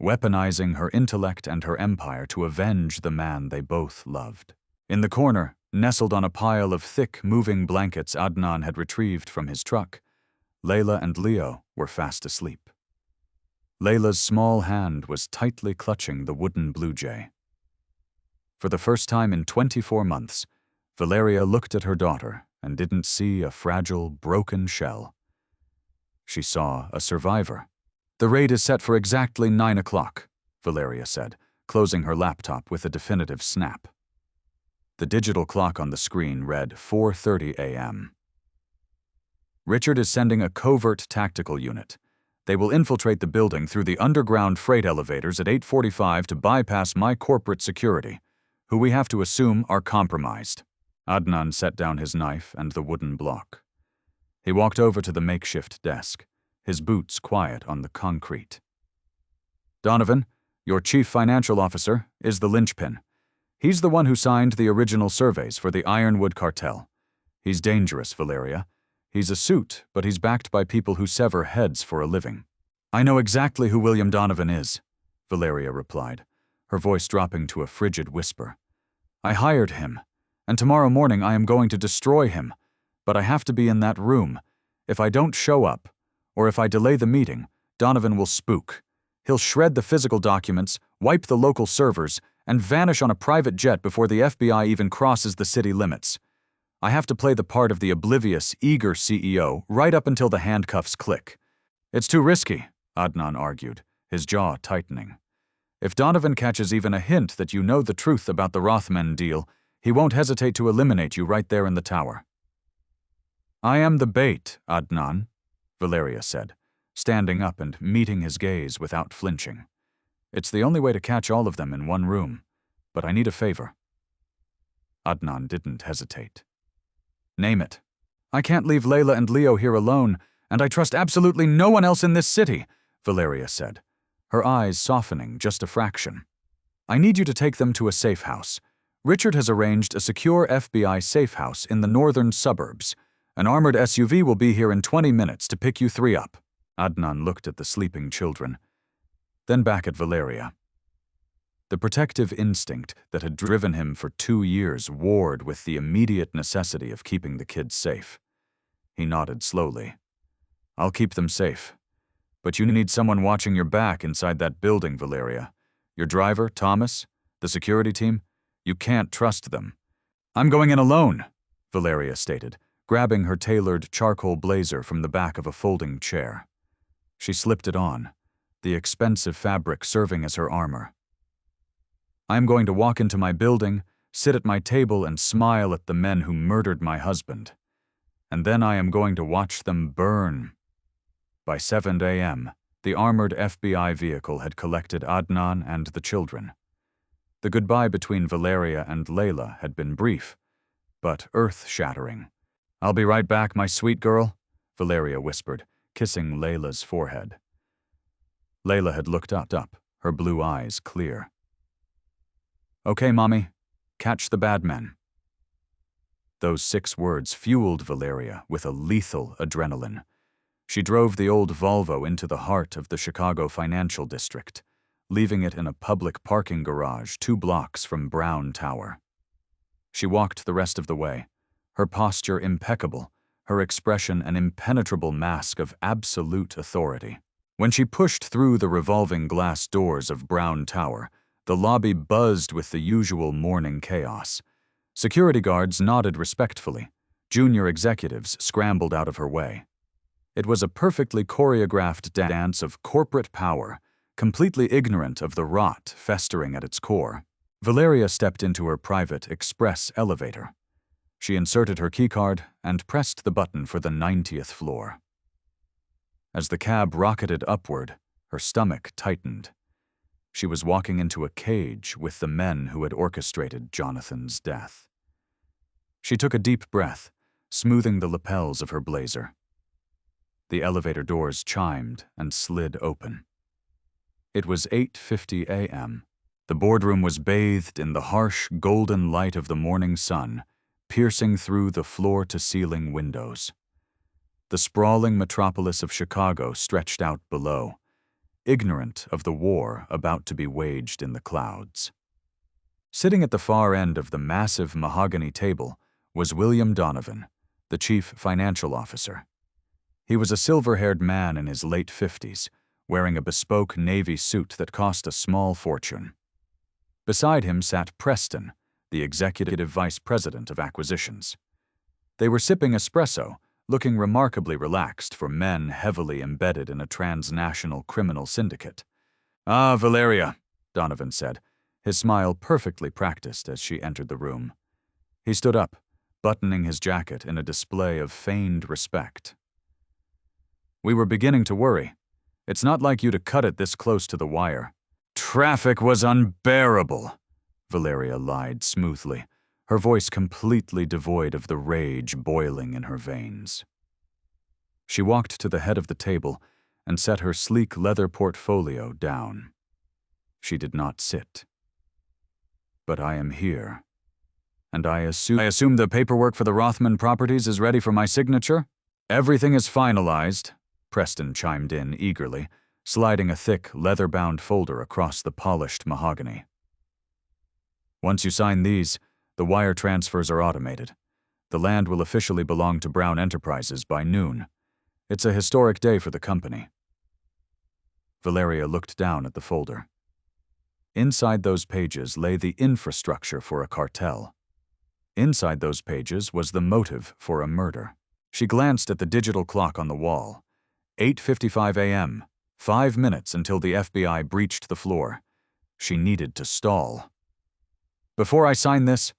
weaponizing her intellect and her empire to avenge the man they both loved. In the corner, nestled on a pile of thick, moving blankets Adnan had retrieved from his truck, Layla and Leo were fast asleep. Layla's small hand was tightly clutching the wooden blue jay. For the first time in 24 months, Valeria looked at her daughter and didn't see a fragile, broken shell. She saw a survivor. "The raid is set for exactly 9 o'clock, Valeria said, closing her laptop with a definitive snap. The digital clock on the screen read 4:30 a.m. "Richard is sending a covert tactical unit. They will infiltrate the building through the underground freight elevators at 8:45 to bypass my corporate security, who we have to assume are compromised." Adnan set down his knife and the wooden block. He walked over to the makeshift desk, his boots quiet on the concrete. "Donovan, your chief financial officer, is the linchpin. He's the one who signed the original surveys for the Ironwood cartel. He's dangerous, Valeria. He's a suit, but he's backed by people who sever heads for a living." "I know exactly who William Donovan is," Valeria replied, her voice dropping to a frigid whisper. "I hired him, and tomorrow morning I am going to destroy him, but I have to be in that room. If I don't show up, or if I delay the meeting, Donovan will spook. He'll shred the physical documents, wipe the local servers, and vanish on a private jet before the FBI even crosses the city limits. I have to play the part of the oblivious, eager CEO right up until the handcuffs click. It's too risky," Adnan argued, his jaw tightening. "If Donovan catches even a hint that you know the truth about the Rothmen deal, he won't hesitate to eliminate you right there in the tower." "I am the bait, Adnan," Valeria said, standing up and meeting his gaze without flinching. "It's the only way to catch all of them in one room, but I need a favor." Adnan didn't hesitate. "Name it." "I can't leave Layla and Leo here alone, and I trust absolutely no one else in this city," Valeria said, her eyes softening just a fraction. "I need you to take them to a safe house. Richard has arranged a secure FBI safe house in the northern suburbs. An armored SUV will be here in 20 minutes to pick you 3 up." Adnan looked at the sleeping children, then back at Valeria. The protective instinct that had driven him for 2 years warred with the immediate necessity of keeping the kids safe. He nodded slowly. "I'll keep them safe. But you need someone watching your back inside that building, Valeria. Your driver, Thomas, the security team, you can't trust them." "I'm going in alone," Valeria stated, grabbing her tailored charcoal blazer from the back of a folding chair. She slipped it on, the expensive fabric serving as her armor. I am going to walk into my building, sit at my table and smile at the men who murdered my husband. And then I am going to watch them burn. By 7 a.m., the armored FBI vehicle had collected Adnan and the children. The goodbye between Valeria and Layla had been brief, but earth-shattering. "I'll be right back, my sweet girl," Valeria whispered, kissing Layla's forehead. Layla had looked up, her blue eyes clear. "Okay, Mommy, catch the bad men." Those 6 words fueled Valeria with a lethal adrenaline. She drove the old Volvo into the heart of the Chicago financial district, leaving it in a public parking garage 2 blocks from Brown Tower. She walked the rest of the way, her posture impeccable, her expression an impenetrable mask of absolute authority. When she pushed through the revolving glass doors of Brown Tower, the lobby buzzed with the usual morning chaos. Security guards nodded respectfully. Junior executives scrambled out of her way. It was a perfectly choreographed dance of corporate power, completely ignorant of the rot festering at its core. Valeria stepped into her private express elevator. She inserted her keycard and pressed the button for the 90th floor. As the cab rocketed upward, her stomach tightened. She was walking into a cage with the men who had orchestrated Jonathan's death. She took a deep breath, smoothing the lapels of her blazer. The elevator doors chimed and slid open. It was 8:50 a.m. The boardroom was bathed in the harsh, golden light of the morning sun, piercing through the floor-to-ceiling windows. The sprawling metropolis of Chicago stretched out below, ignorant of the war about to be waged in the clouds. Sitting at the far end of the massive mahogany table was William Donovan, the chief financial officer. He was a silver-haired man in his late 50s, wearing a bespoke navy suit that cost a small fortune. Beside him sat Preston, the executive vice president of acquisitions. They were sipping espresso, looking remarkably relaxed for men heavily embedded in a transnational criminal syndicate. "Ah, Valeria," Donovan said, his smile perfectly practiced as she entered the room. He stood up, buttoning his jacket in a display of feigned respect. "We were beginning to worry. It's not like you to cut it this close to the wire." "Traffic was unbearable," Valeria lied smoothly, her voice completely devoid of the rage boiling in her veins. She walked to the head of the table and set her sleek leather portfolio down. She did not sit. "But I am here. And I assume the paperwork for the Rothman properties is ready for my signature?" "Everything is finalized," Preston chimed in eagerly, sliding a thick, leather-bound folder across the polished mahogany. "Once you sign these, the wire transfers are automated. The land will officially belong to Brown Enterprises by noon. It's a historic day for the company." Valeria looked down at the folder. Inside those pages lay the infrastructure for a cartel. Inside those pages was the motive for a murder. She glanced at the digital clock on the wall. 8:55 a.m., 5 minutes until the FBI breached the floor. She needed to stall. "Before I sign this,"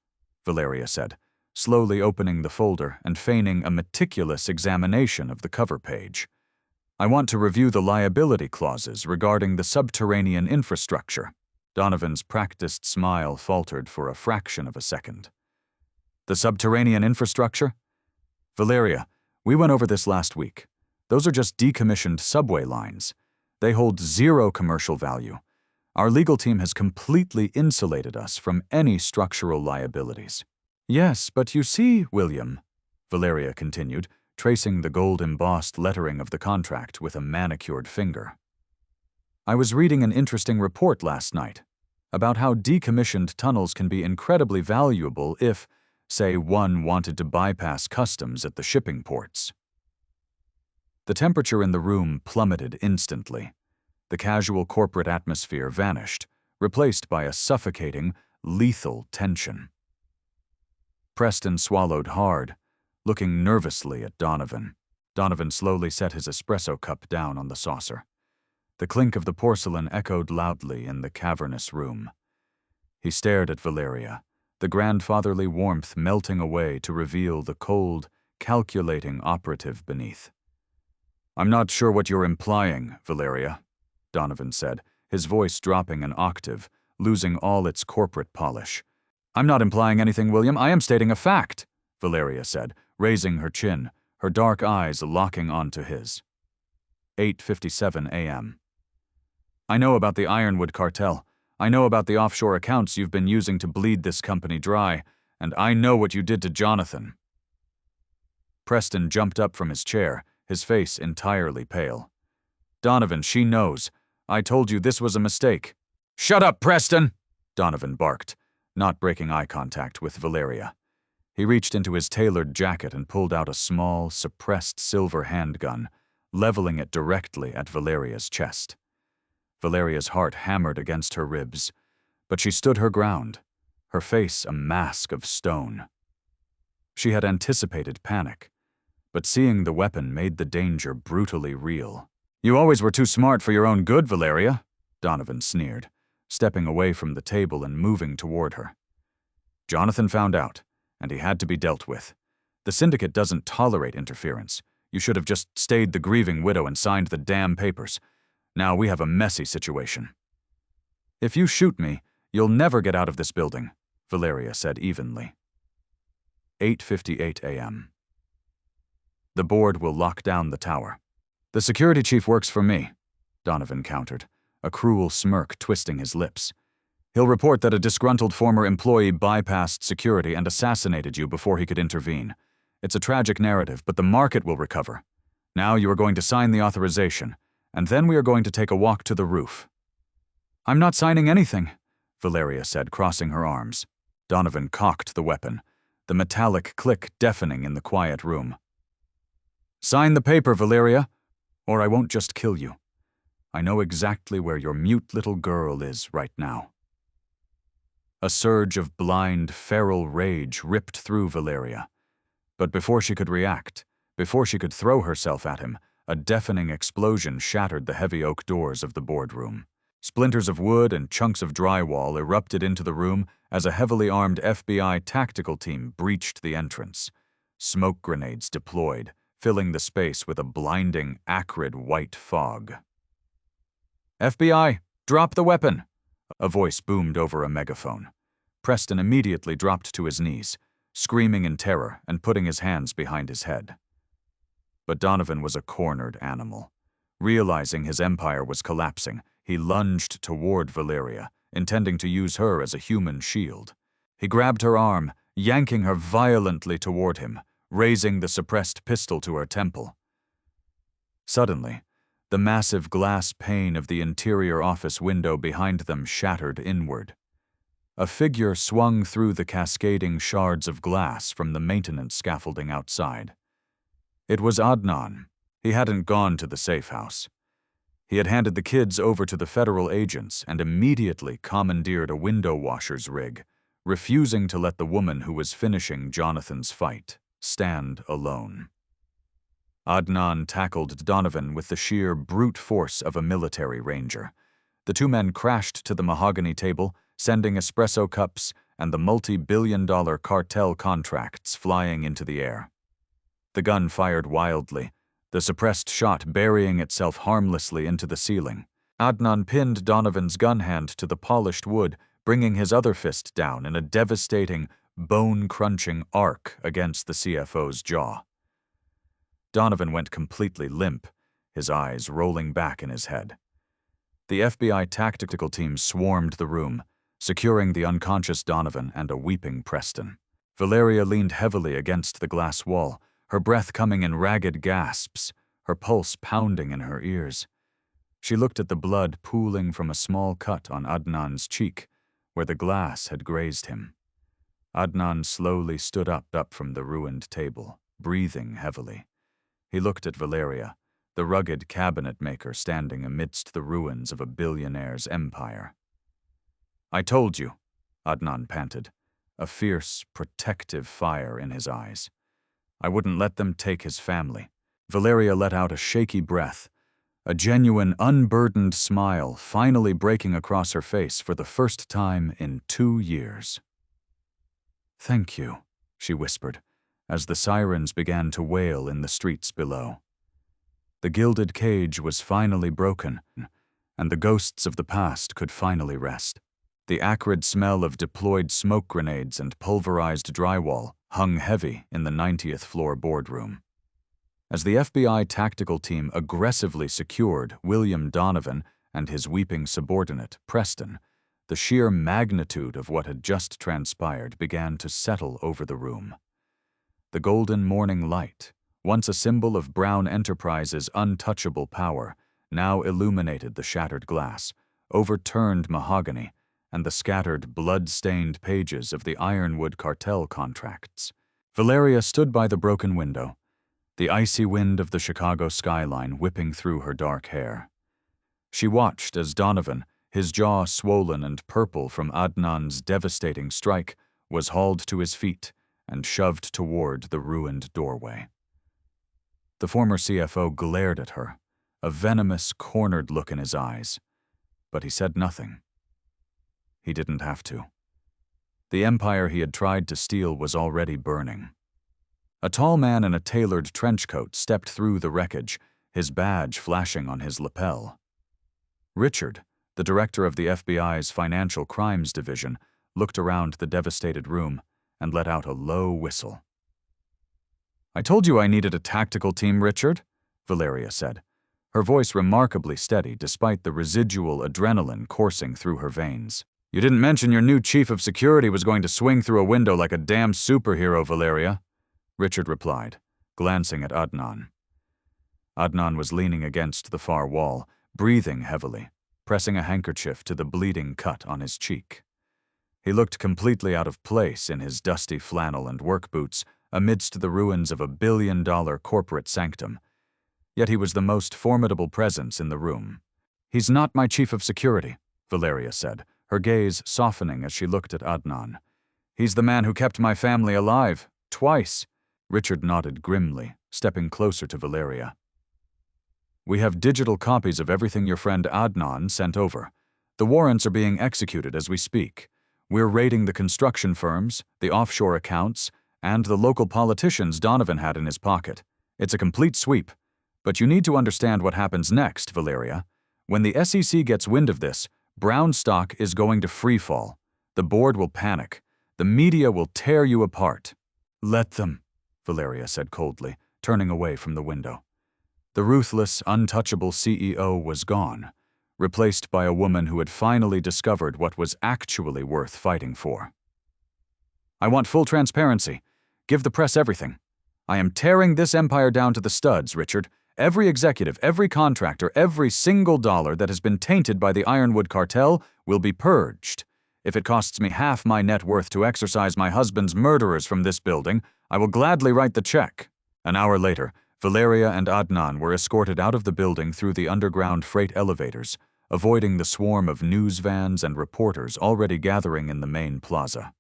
Valeria said, slowly opening the folder and feigning a meticulous examination of the cover page, "I want to review the liability clauses regarding the subterranean infrastructure." Donovan's practiced smile faltered for a fraction of a second. "The subterranean infrastructure? Valeria, we went over this last week. Those are just decommissioned subway lines. They hold zero commercial value. Our legal team has completely insulated us from any structural liabilities." "Yes, but you see, William," Valeria continued, tracing the gold-embossed lettering of the contract with a manicured finger. "I was reading an interesting report last night about how decommissioned tunnels can be incredibly valuable if, say, one wanted to bypass customs at the shipping ports." The temperature in the room plummeted instantly. The casual corporate atmosphere vanished, replaced by a suffocating, lethal tension. Preston swallowed hard, looking nervously at Donovan. Donovan slowly set his espresso cup down on the saucer. The clink of the porcelain echoed loudly in the cavernous room. He stared at Valeria, the grandfatherly warmth melting away to reveal the cold, calculating operative beneath. "I'm not sure what you're implying, Valeria," Donovan said, his voice dropping an octave, losing all its corporate polish. "I'm not implying anything, William. I am stating a fact," Valeria said, raising her chin, her dark eyes locking onto his. 8:57 a.m. "I know about the Ironwood cartel. I know about the offshore accounts you've been using to bleed this company dry, and I know what you did to Jonathan." Preston jumped up from his chair, his face entirely pale. "Donovan, she knows. I told you this was a mistake." "Shut up, Preston!" Donovan barked, not breaking eye contact with Valeria. He reached into his tailored jacket and pulled out a small, suppressed silver handgun, leveling it directly at Valeria's chest. Valeria's heart hammered against her ribs, but she stood her ground, her face a mask of stone. She had anticipated panic, but seeing the weapon made the danger brutally real. "You always were too smart for your own good, Valeria," Donovan sneered, stepping away from the table and moving toward her. "Jonathan found out, and he had to be dealt with. The syndicate doesn't tolerate interference. You should have just stayed the grieving widow and signed the damn papers. Now we have a messy situation." "If you shoot me, you'll never get out of this building," Valeria said evenly. 8:58 a.m. "The board will lock down the tower." "The security chief works for me," Donovan countered, a cruel smirk twisting his lips. "He'll report that a disgruntled former employee bypassed security and assassinated you before he could intervene. It's a tragic narrative, but the market will recover. Now you are going to sign the authorization, and then we are going to take a walk to the roof." "I'm not signing anything," Valeria said, crossing her arms. Donovan cocked the weapon, the metallic click deafening in the quiet room. "Sign the paper, Valeria, or I won't just kill you. I know exactly where your mute little girl is right now." A surge of blind, feral rage ripped through Valeria. But before she could react, before she could throw herself at him, a deafening explosion shattered the heavy oak doors of the boardroom. Splinters of wood and chunks of drywall erupted into the room as a heavily armed FBI tactical team breached the entrance. Smoke grenades deployed, filling the space with a blinding, acrid white fog. "FBI, drop the weapon!" a voice boomed over a megaphone. Preston immediately dropped to his knees, screaming in terror and putting his hands behind his head. But Donovan was a cornered animal. Realizing his empire was collapsing, he lunged toward Valeria, intending to use her as a human shield. He grabbed her arm, yanking her violently toward him, raising the suppressed pistol to her temple. Suddenly, the massive glass pane of the interior office window behind them shattered inward. A figure swung through the cascading shards of glass from the maintenance scaffolding outside. It was Adnan. He hadn't gone to the safe house. He had handed the kids over to the federal agents and immediately commandeered a window washer's rig, refusing to let the woman who was finishing Jonathan's fight stand alone. Adnan tackled Donovan with the sheer brute force of a military ranger. The two men crashed to the mahogany table, sending espresso cups and the multi-billion-dollar cartel contracts flying into the air. The gun fired wildly, the suppressed shot burying itself harmlessly into the ceiling. Adnan pinned Donovan's gun hand to the polished wood, bringing his other fist down in a devastating, bone-crunching arc against the CFO's jaw. Donovan went completely limp, his eyes rolling back in his head. The FBI tactical team swarmed the room, securing the unconscious Donovan and a weeping Preston. Valeria leaned heavily against the glass wall, her breath coming in ragged gasps, her pulse pounding in her ears. She looked at the blood pooling from a small cut on Adnan's cheek, where the glass had grazed him. Adnan slowly stood up from the ruined table, breathing heavily. He looked at Valeria, the rugged cabinet maker standing amidst the ruins of a billionaire's empire. "I told you," Adnan panted, a fierce, protective fire in his eyes. "I wouldn't let them take his family." Valeria let out a shaky breath, a genuine, unburdened smile finally breaking across her face for the first time in 2 years. "Thank you," she whispered, as the sirens began to wail in the streets below. The gilded cage was finally broken, and the ghosts of the past could finally rest. The acrid smell of deployed smoke grenades and pulverized drywall hung heavy in the 90th floor boardroom. As the FBI tactical team aggressively secured William Donovan and his weeping subordinate, Preston, the sheer magnitude of what had just transpired began to settle over the room. The golden morning light, once a symbol of Brown Enterprises' untouchable power, now illuminated the shattered glass, overturned mahogany, and the scattered, blood-stained pages of the Ironwood cartel contracts. Valeria stood by the broken window, the icy wind of the Chicago skyline whipping through her dark hair. She watched as Donovan, his jaw swollen and purple from Adnan's devastating strike, was hauled to his feet and shoved toward the ruined doorway. The former CFO glared at her, a venomous, cornered look in his eyes, but he said nothing. He didn't have to. The empire he had tried to steal was already burning. A tall man in a tailored trench coat stepped through the wreckage, his badge flashing on his lapel. Richard, the director of the FBI's Financial Crimes Division, looked around the devastated room and let out a low whistle. "I told you I needed a tactical team, Richard," Valeria said, her voice remarkably steady despite the residual adrenaline coursing through her veins. "You didn't mention your new chief of security was going to swing through a window like a damn superhero, Valeria," Richard replied, glancing at Adnan. Adnan was leaning against the far wall, breathing heavily, pressing a handkerchief to the bleeding cut on his cheek. He looked completely out of place in his dusty flannel and work boots amidst the ruins of a billion-dollar corporate sanctum. Yet he was the most formidable presence in the room. "He's not my chief of security," Valeria said, her gaze softening as she looked at Adnan. "He's the man who kept my family alive, twice." Richard nodded grimly, stepping closer to Valeria. "We have digital copies of everything your friend Adnan sent over. The warrants are being executed as we speak. We're raiding the construction firms, the offshore accounts, and the local politicians Donovan had in his pocket. It's a complete sweep. But you need to understand what happens next, Valeria. When the SEC gets wind of this, Brown stock is going to freefall. The board will panic. The media will tear you apart." "Let them," Valeria said coldly, turning away from the window. The ruthless, untouchable CEO was gone, replaced by a woman who had finally discovered what was actually worth fighting for. "I want full transparency. Give the press everything. I am tearing this empire down to the studs, Richard. Every executive, every contractor, every single dollar that has been tainted by the Ironwood cartel will be purged. If it costs me half my net worth to exorcise my husband's murderers from this building, I will gladly write the check." An hour later, Valeria and Adnan were escorted out of the building through the underground freight elevators, avoiding the swarm of news vans and reporters already gathering in the main plaza.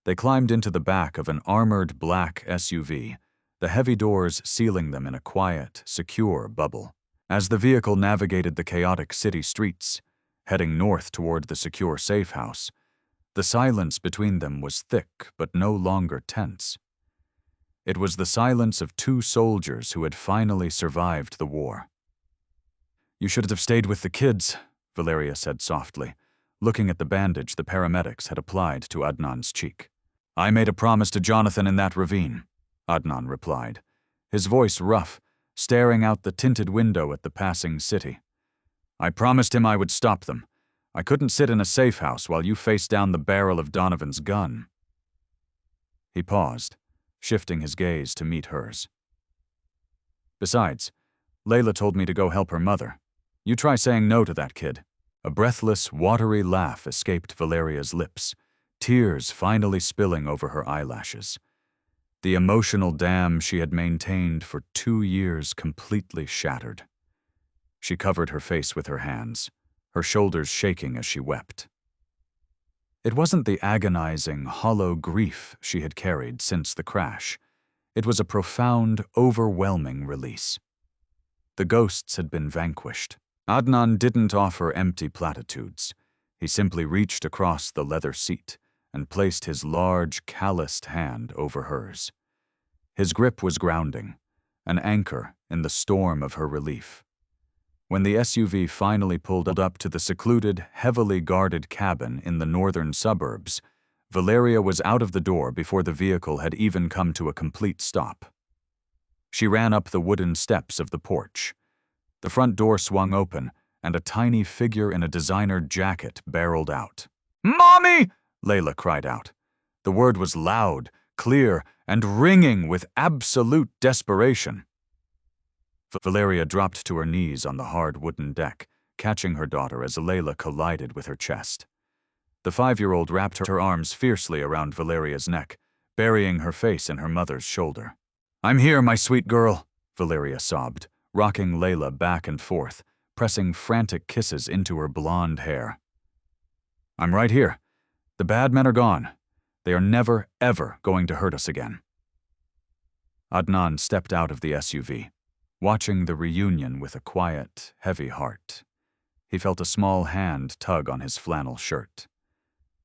They climbed into the back of an armored black SUV, the heavy doors sealing them in a quiet, secure bubble. As the vehicle navigated the chaotic city streets, heading north toward the secure safe house, the silence between them was thick but no longer tense. It was the silence of two soldiers who had finally survived the war. "You should have stayed with the kids," Valeria said softly, looking at the bandage the paramedics had applied to Adnan's cheek. "I made a promise to Jonathan in that ravine," Adnan replied, his voice rough, staring out the tinted window at the passing city. "I promised him I would stop them. I couldn't sit in a safe house while you faced down the barrel of Donovan's gun." He paused, shifting his gaze to meet hers. "Besides, Layla told me to go help her mother. You try saying no to that kid." A breathless, watery laugh escaped Valeria's lips, tears finally spilling over her eyelashes. The emotional dam she had maintained for 2 years completely shattered. She covered her face with her hands, her shoulders shaking as she wept. It wasn't the agonizing, hollow grief she had carried since the crash. It was a profound, overwhelming release. The ghosts had been vanquished. Adnan didn't offer empty platitudes. He simply reached across the leather seat and placed his large, calloused hand over hers. His grip was grounding, an anchor in the storm of her relief. When the SUV finally pulled up to the secluded, heavily guarded cabin in the northern suburbs, Valeria was out of the door before the vehicle had even come to a complete stop. She ran up the wooden steps of the porch. The front door swung open, and a tiny figure in a designer jacket barreled out. "Mommy!" Layla cried out. The word was loud, clear, and ringing with absolute desperation. Valeria dropped to her knees on the hard wooden deck, catching her daughter as Layla collided with her chest. The 5-year-old wrapped her arms fiercely around Valeria's neck, burying her face in her mother's shoulder. "I'm here, my sweet girl," Valeria sobbed, rocking Layla back and forth, pressing frantic kisses into her blonde hair. "I'm right here. The bad men are gone. They are never, ever going to hurt us again." Adnan stepped out of the SUV, watching the reunion with a quiet, heavy heart. He felt a small hand tug on his flannel shirt.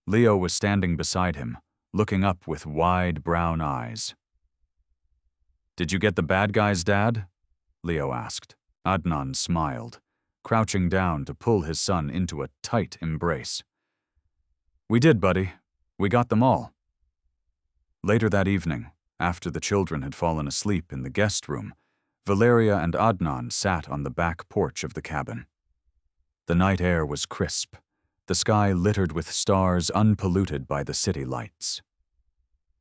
Leo was standing beside him, looking up with wide brown eyes. "Did you get the bad guys, Dad?" Leo asked. Adnan smiled, crouching down to pull his son into a tight embrace. "We did, buddy. We got them all." Later that evening, after the children had fallen asleep in the guest room, Valeria and Adnan sat on the back porch of the cabin. The night air was crisp, the sky littered with stars unpolluted by the city lights.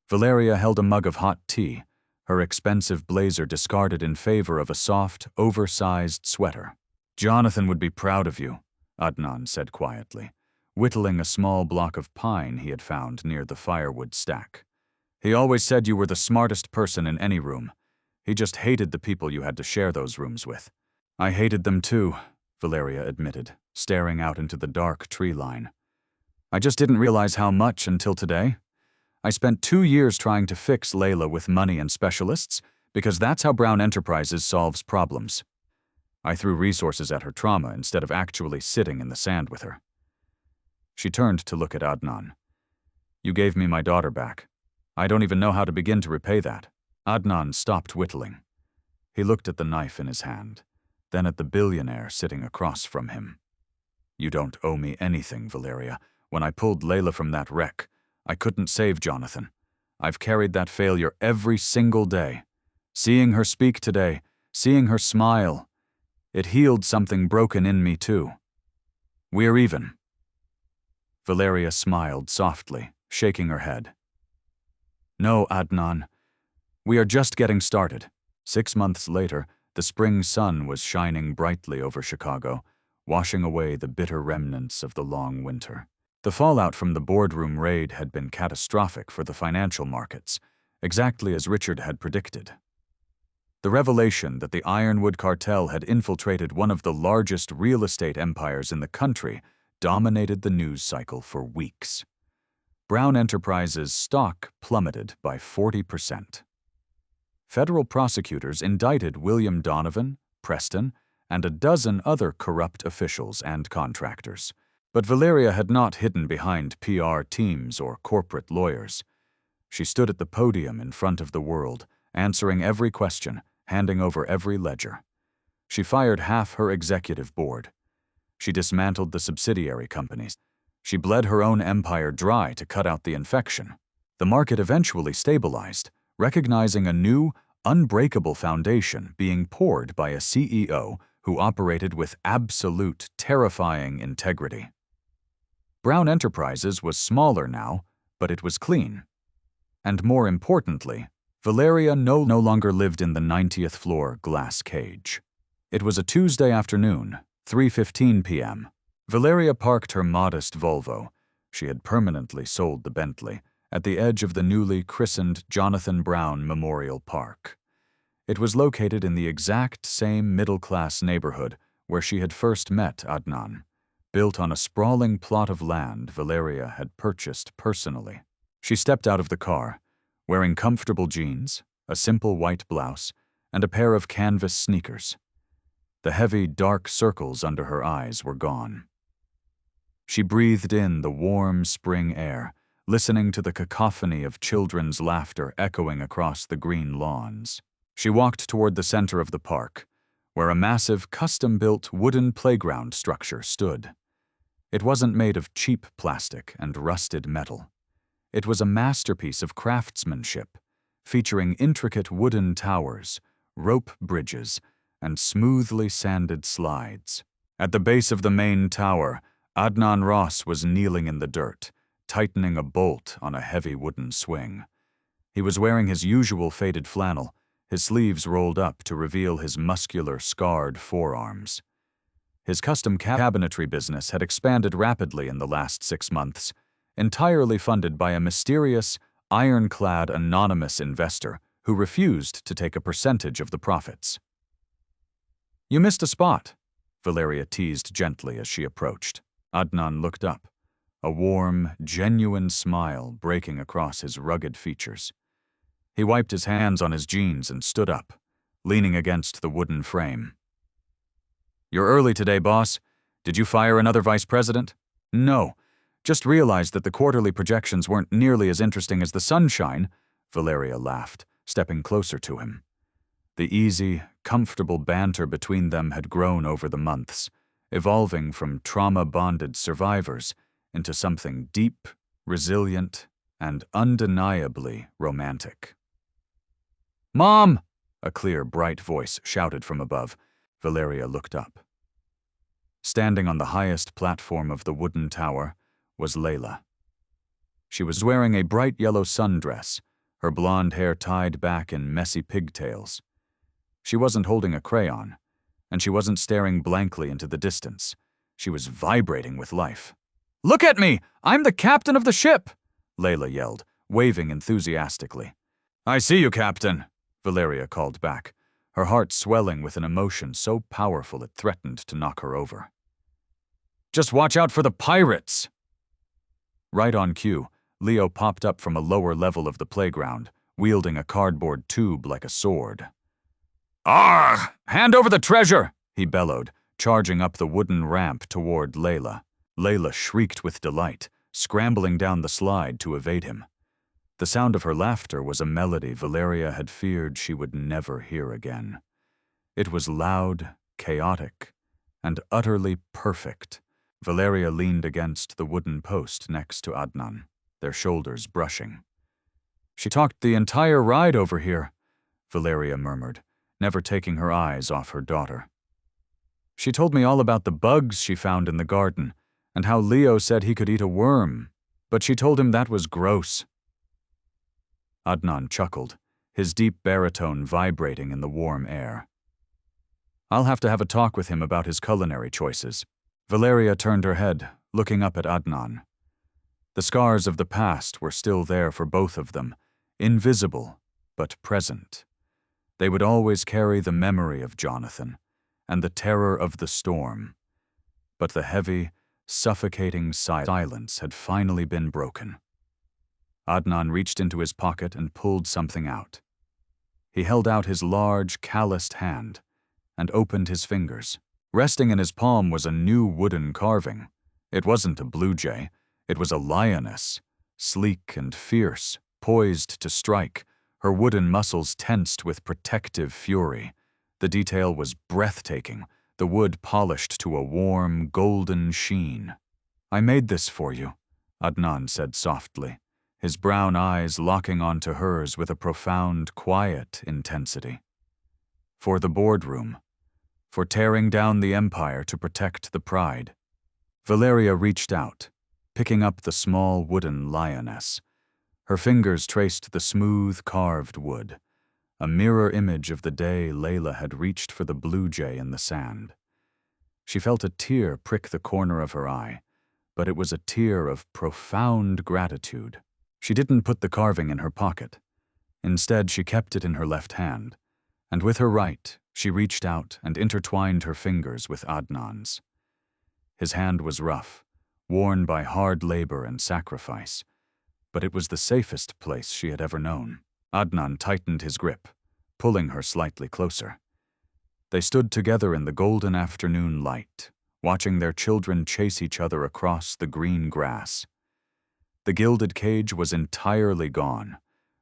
Valeria held a mug of hot tea, her expensive blazer discarded in favor of a soft, oversized sweater. "Jonathan would be proud of you," Adnan said quietly, whittling a small block of pine he had found near the firewood stack. "He always said you were the smartest person in any room. He just hated the people you had to share those rooms with." "I hated them too," Valeria admitted, staring out into the dark tree line. "I just didn't realize how much until today. I spent 2 years trying to fix Layla with money and specialists, because that's how Brown Enterprises solves problems. I threw resources at her trauma instead of actually sitting in the sand with her." She turned to look at Adnan. "You gave me my daughter back. I don't even know how to begin to repay that." Adnan stopped whittling. He looked at the knife in his hand, then at the billionaire sitting across from him. "You don't owe me anything, Valeria. When I pulled Layla from that wreck, I couldn't save Jonathan. I've carried that failure every single day. Seeing her speak today, seeing her smile, it healed something broken in me too. We're even." Valeria smiled softly, shaking her head. "No, Adnan. We are just getting started." 6 months later, the spring sun was shining brightly over Chicago, washing away the bitter remnants of the long winter. The fallout from the boardroom raid had been catastrophic for the financial markets, exactly as Richard had predicted. The revelation that the Ironwood cartel had infiltrated one of the largest real estate empires in the country dominated the news cycle for weeks. Brown Enterprises' stock plummeted by 40%. Federal prosecutors indicted William Donovan, Preston, and a dozen other corrupt officials and contractors. But Valeria had not hidden behind PR teams or corporate lawyers. She stood at the podium in front of the world, answering every question, handing over every ledger. She fired half her executive board. She dismantled the subsidiary companies. She bled her own empire dry to cut out the infection. The market eventually stabilized, recognizing a new, unbreakable foundation being poured by a CEO who operated with absolute, terrifying integrity. Brown Enterprises was smaller now, but it was clean. And more importantly, Valeria no longer lived in the 90th floor glass cage. It was a Tuesday afternoon, 3:15 p.m. Valeria parked her modest Volvo, she had permanently sold the Bentley, at the edge of the newly christened Jonathan Brown Memorial Park. It was located in the exact same middle-class neighborhood where she had first met Adnan, built on a sprawling plot of land Valeria had purchased personally. She stepped out of the car, wearing comfortable jeans, a simple white blouse, and a pair of canvas sneakers. The heavy, dark circles under her eyes were gone. She breathed in the warm spring air, listening to the cacophony of children's laughter echoing across the green lawns. She walked toward the center of the park, where a massive, custom-built wooden playground structure stood. It wasn't made of cheap plastic and rusted metal. It was a masterpiece of craftsmanship, featuring intricate wooden towers, rope bridges, and smoothly sanded slides. At the base of the main tower, Adnan Ross was kneeling in the dirt, tightening a bolt on a heavy wooden swing. He was wearing his usual faded flannel, his sleeves rolled up to reveal his muscular, scarred forearms. His custom cabinetry business had expanded rapidly in the last 6 months, entirely funded by a mysterious, ironclad anonymous investor who refused to take a percentage of the profits. "You missed a spot," Valeria teased gently as she approached. Adnan looked up, a warm, genuine smile breaking across his rugged features. He wiped his hands on his jeans and stood up, leaning against the wooden frame. "You're early today, boss. Did you fire another vice president?" "No. Just realized that the quarterly projections weren't nearly as interesting as the sunshine," Valeria laughed, stepping closer to him. The easy, comfortable banter between them had grown over the months, evolving from trauma-bonded survivors into something deep, resilient, and undeniably romantic. "Mom!" a clear, bright voice shouted from above. Valeria looked up. Standing on the highest platform of the wooden tower was Layla. She was wearing a bright yellow sundress, her blonde hair tied back in messy pigtails. She wasn't holding a crayon, and she wasn't staring blankly into the distance. She was vibrating with life. "Look at me! I'm the captain of the ship!" Layla yelled, waving enthusiastically. "I see you, Captain," Valeria called back, her heart swelling with an emotion so powerful it threatened to knock her over. "Just watch out for the pirates!" Right on cue, Leo popped up from a lower level of the playground, wielding a cardboard tube like a sword. "Arrgh! Hand over the treasure!" he bellowed, charging up the wooden ramp toward Layla. Layla shrieked with delight, scrambling down the slide to evade him. The sound of her laughter was a melody Valeria had feared she would never hear again. It was loud, chaotic, and utterly perfect. Valeria leaned against the wooden post next to Adnan, their shoulders brushing. "She talked the entire ride over here," Valeria murmured, never taking her eyes off her daughter. "She told me all about the bugs she found in the garden, and how Leo said he could eat a worm, but she told him that was gross." Adnan chuckled, his deep baritone vibrating in the warm air. "I'll have to have a talk with him about his culinary choices." Valeria turned her head, looking up at Adnan. The scars of the past were still there for both of them, invisible but present. They would always carry the memory of Jonathan and the terror of the storm. But the heavy, suffocating silence had finally been broken. Adnan reached into his pocket and pulled something out. He held out his large, calloused hand and opened his fingers. Resting in his palm was a new wooden carving. It wasn't a blue jay, it was a lioness, sleek and fierce, poised to strike, her wooden muscles tensed with protective fury. The detail was breathtaking, the wood polished to a warm, golden sheen. "I made this for you," Adnan said softly, his brown eyes locking onto hers with a profound, quiet intensity. "For the boardroom. For tearing down the empire to protect the pride." Valeria reached out, picking up the small wooden lioness. Her fingers traced the smooth, carved wood, a mirror image of the day Layla had reached for the blue jay in the sand. She felt a tear prick the corner of her eye, but it was a tear of profound gratitude. She didn't put the carving in her pocket. Instead, she kept it in her left hand, and with her right, she reached out and intertwined her fingers with Adnan's. His hand was rough, worn by hard labor and sacrifice, but it was the safest place she had ever known. Adnan tightened his grip, pulling her slightly closer. They stood together in the golden afternoon light, watching their children chase each other across the green grass. The gilded cage was entirely gone,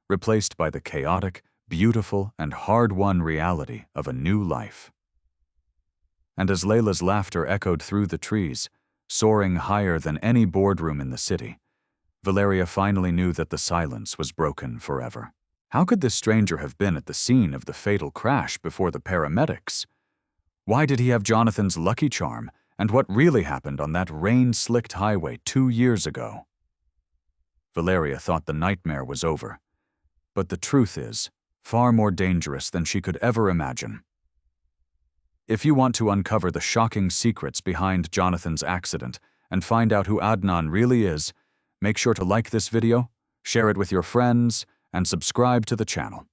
replaced by the chaotic, beautiful, and hard-won reality of a new life. And as Layla's laughter echoed through the trees, soaring higher than any boardroom in the city, Valeria finally knew that the silence was broken forever. How could this stranger have been at the scene of the fatal crash before the paramedics? Why did he have Jonathan's lucky charm, and what really happened on that rain-slicked highway 2 years ago? Valeria thought the nightmare was over, but the truth is far more dangerous than she could ever imagine. If you want to uncover the shocking secrets behind Jonathan's accident and find out who Adnan really is, make sure to like this video, share it with your friends, and subscribe to the channel.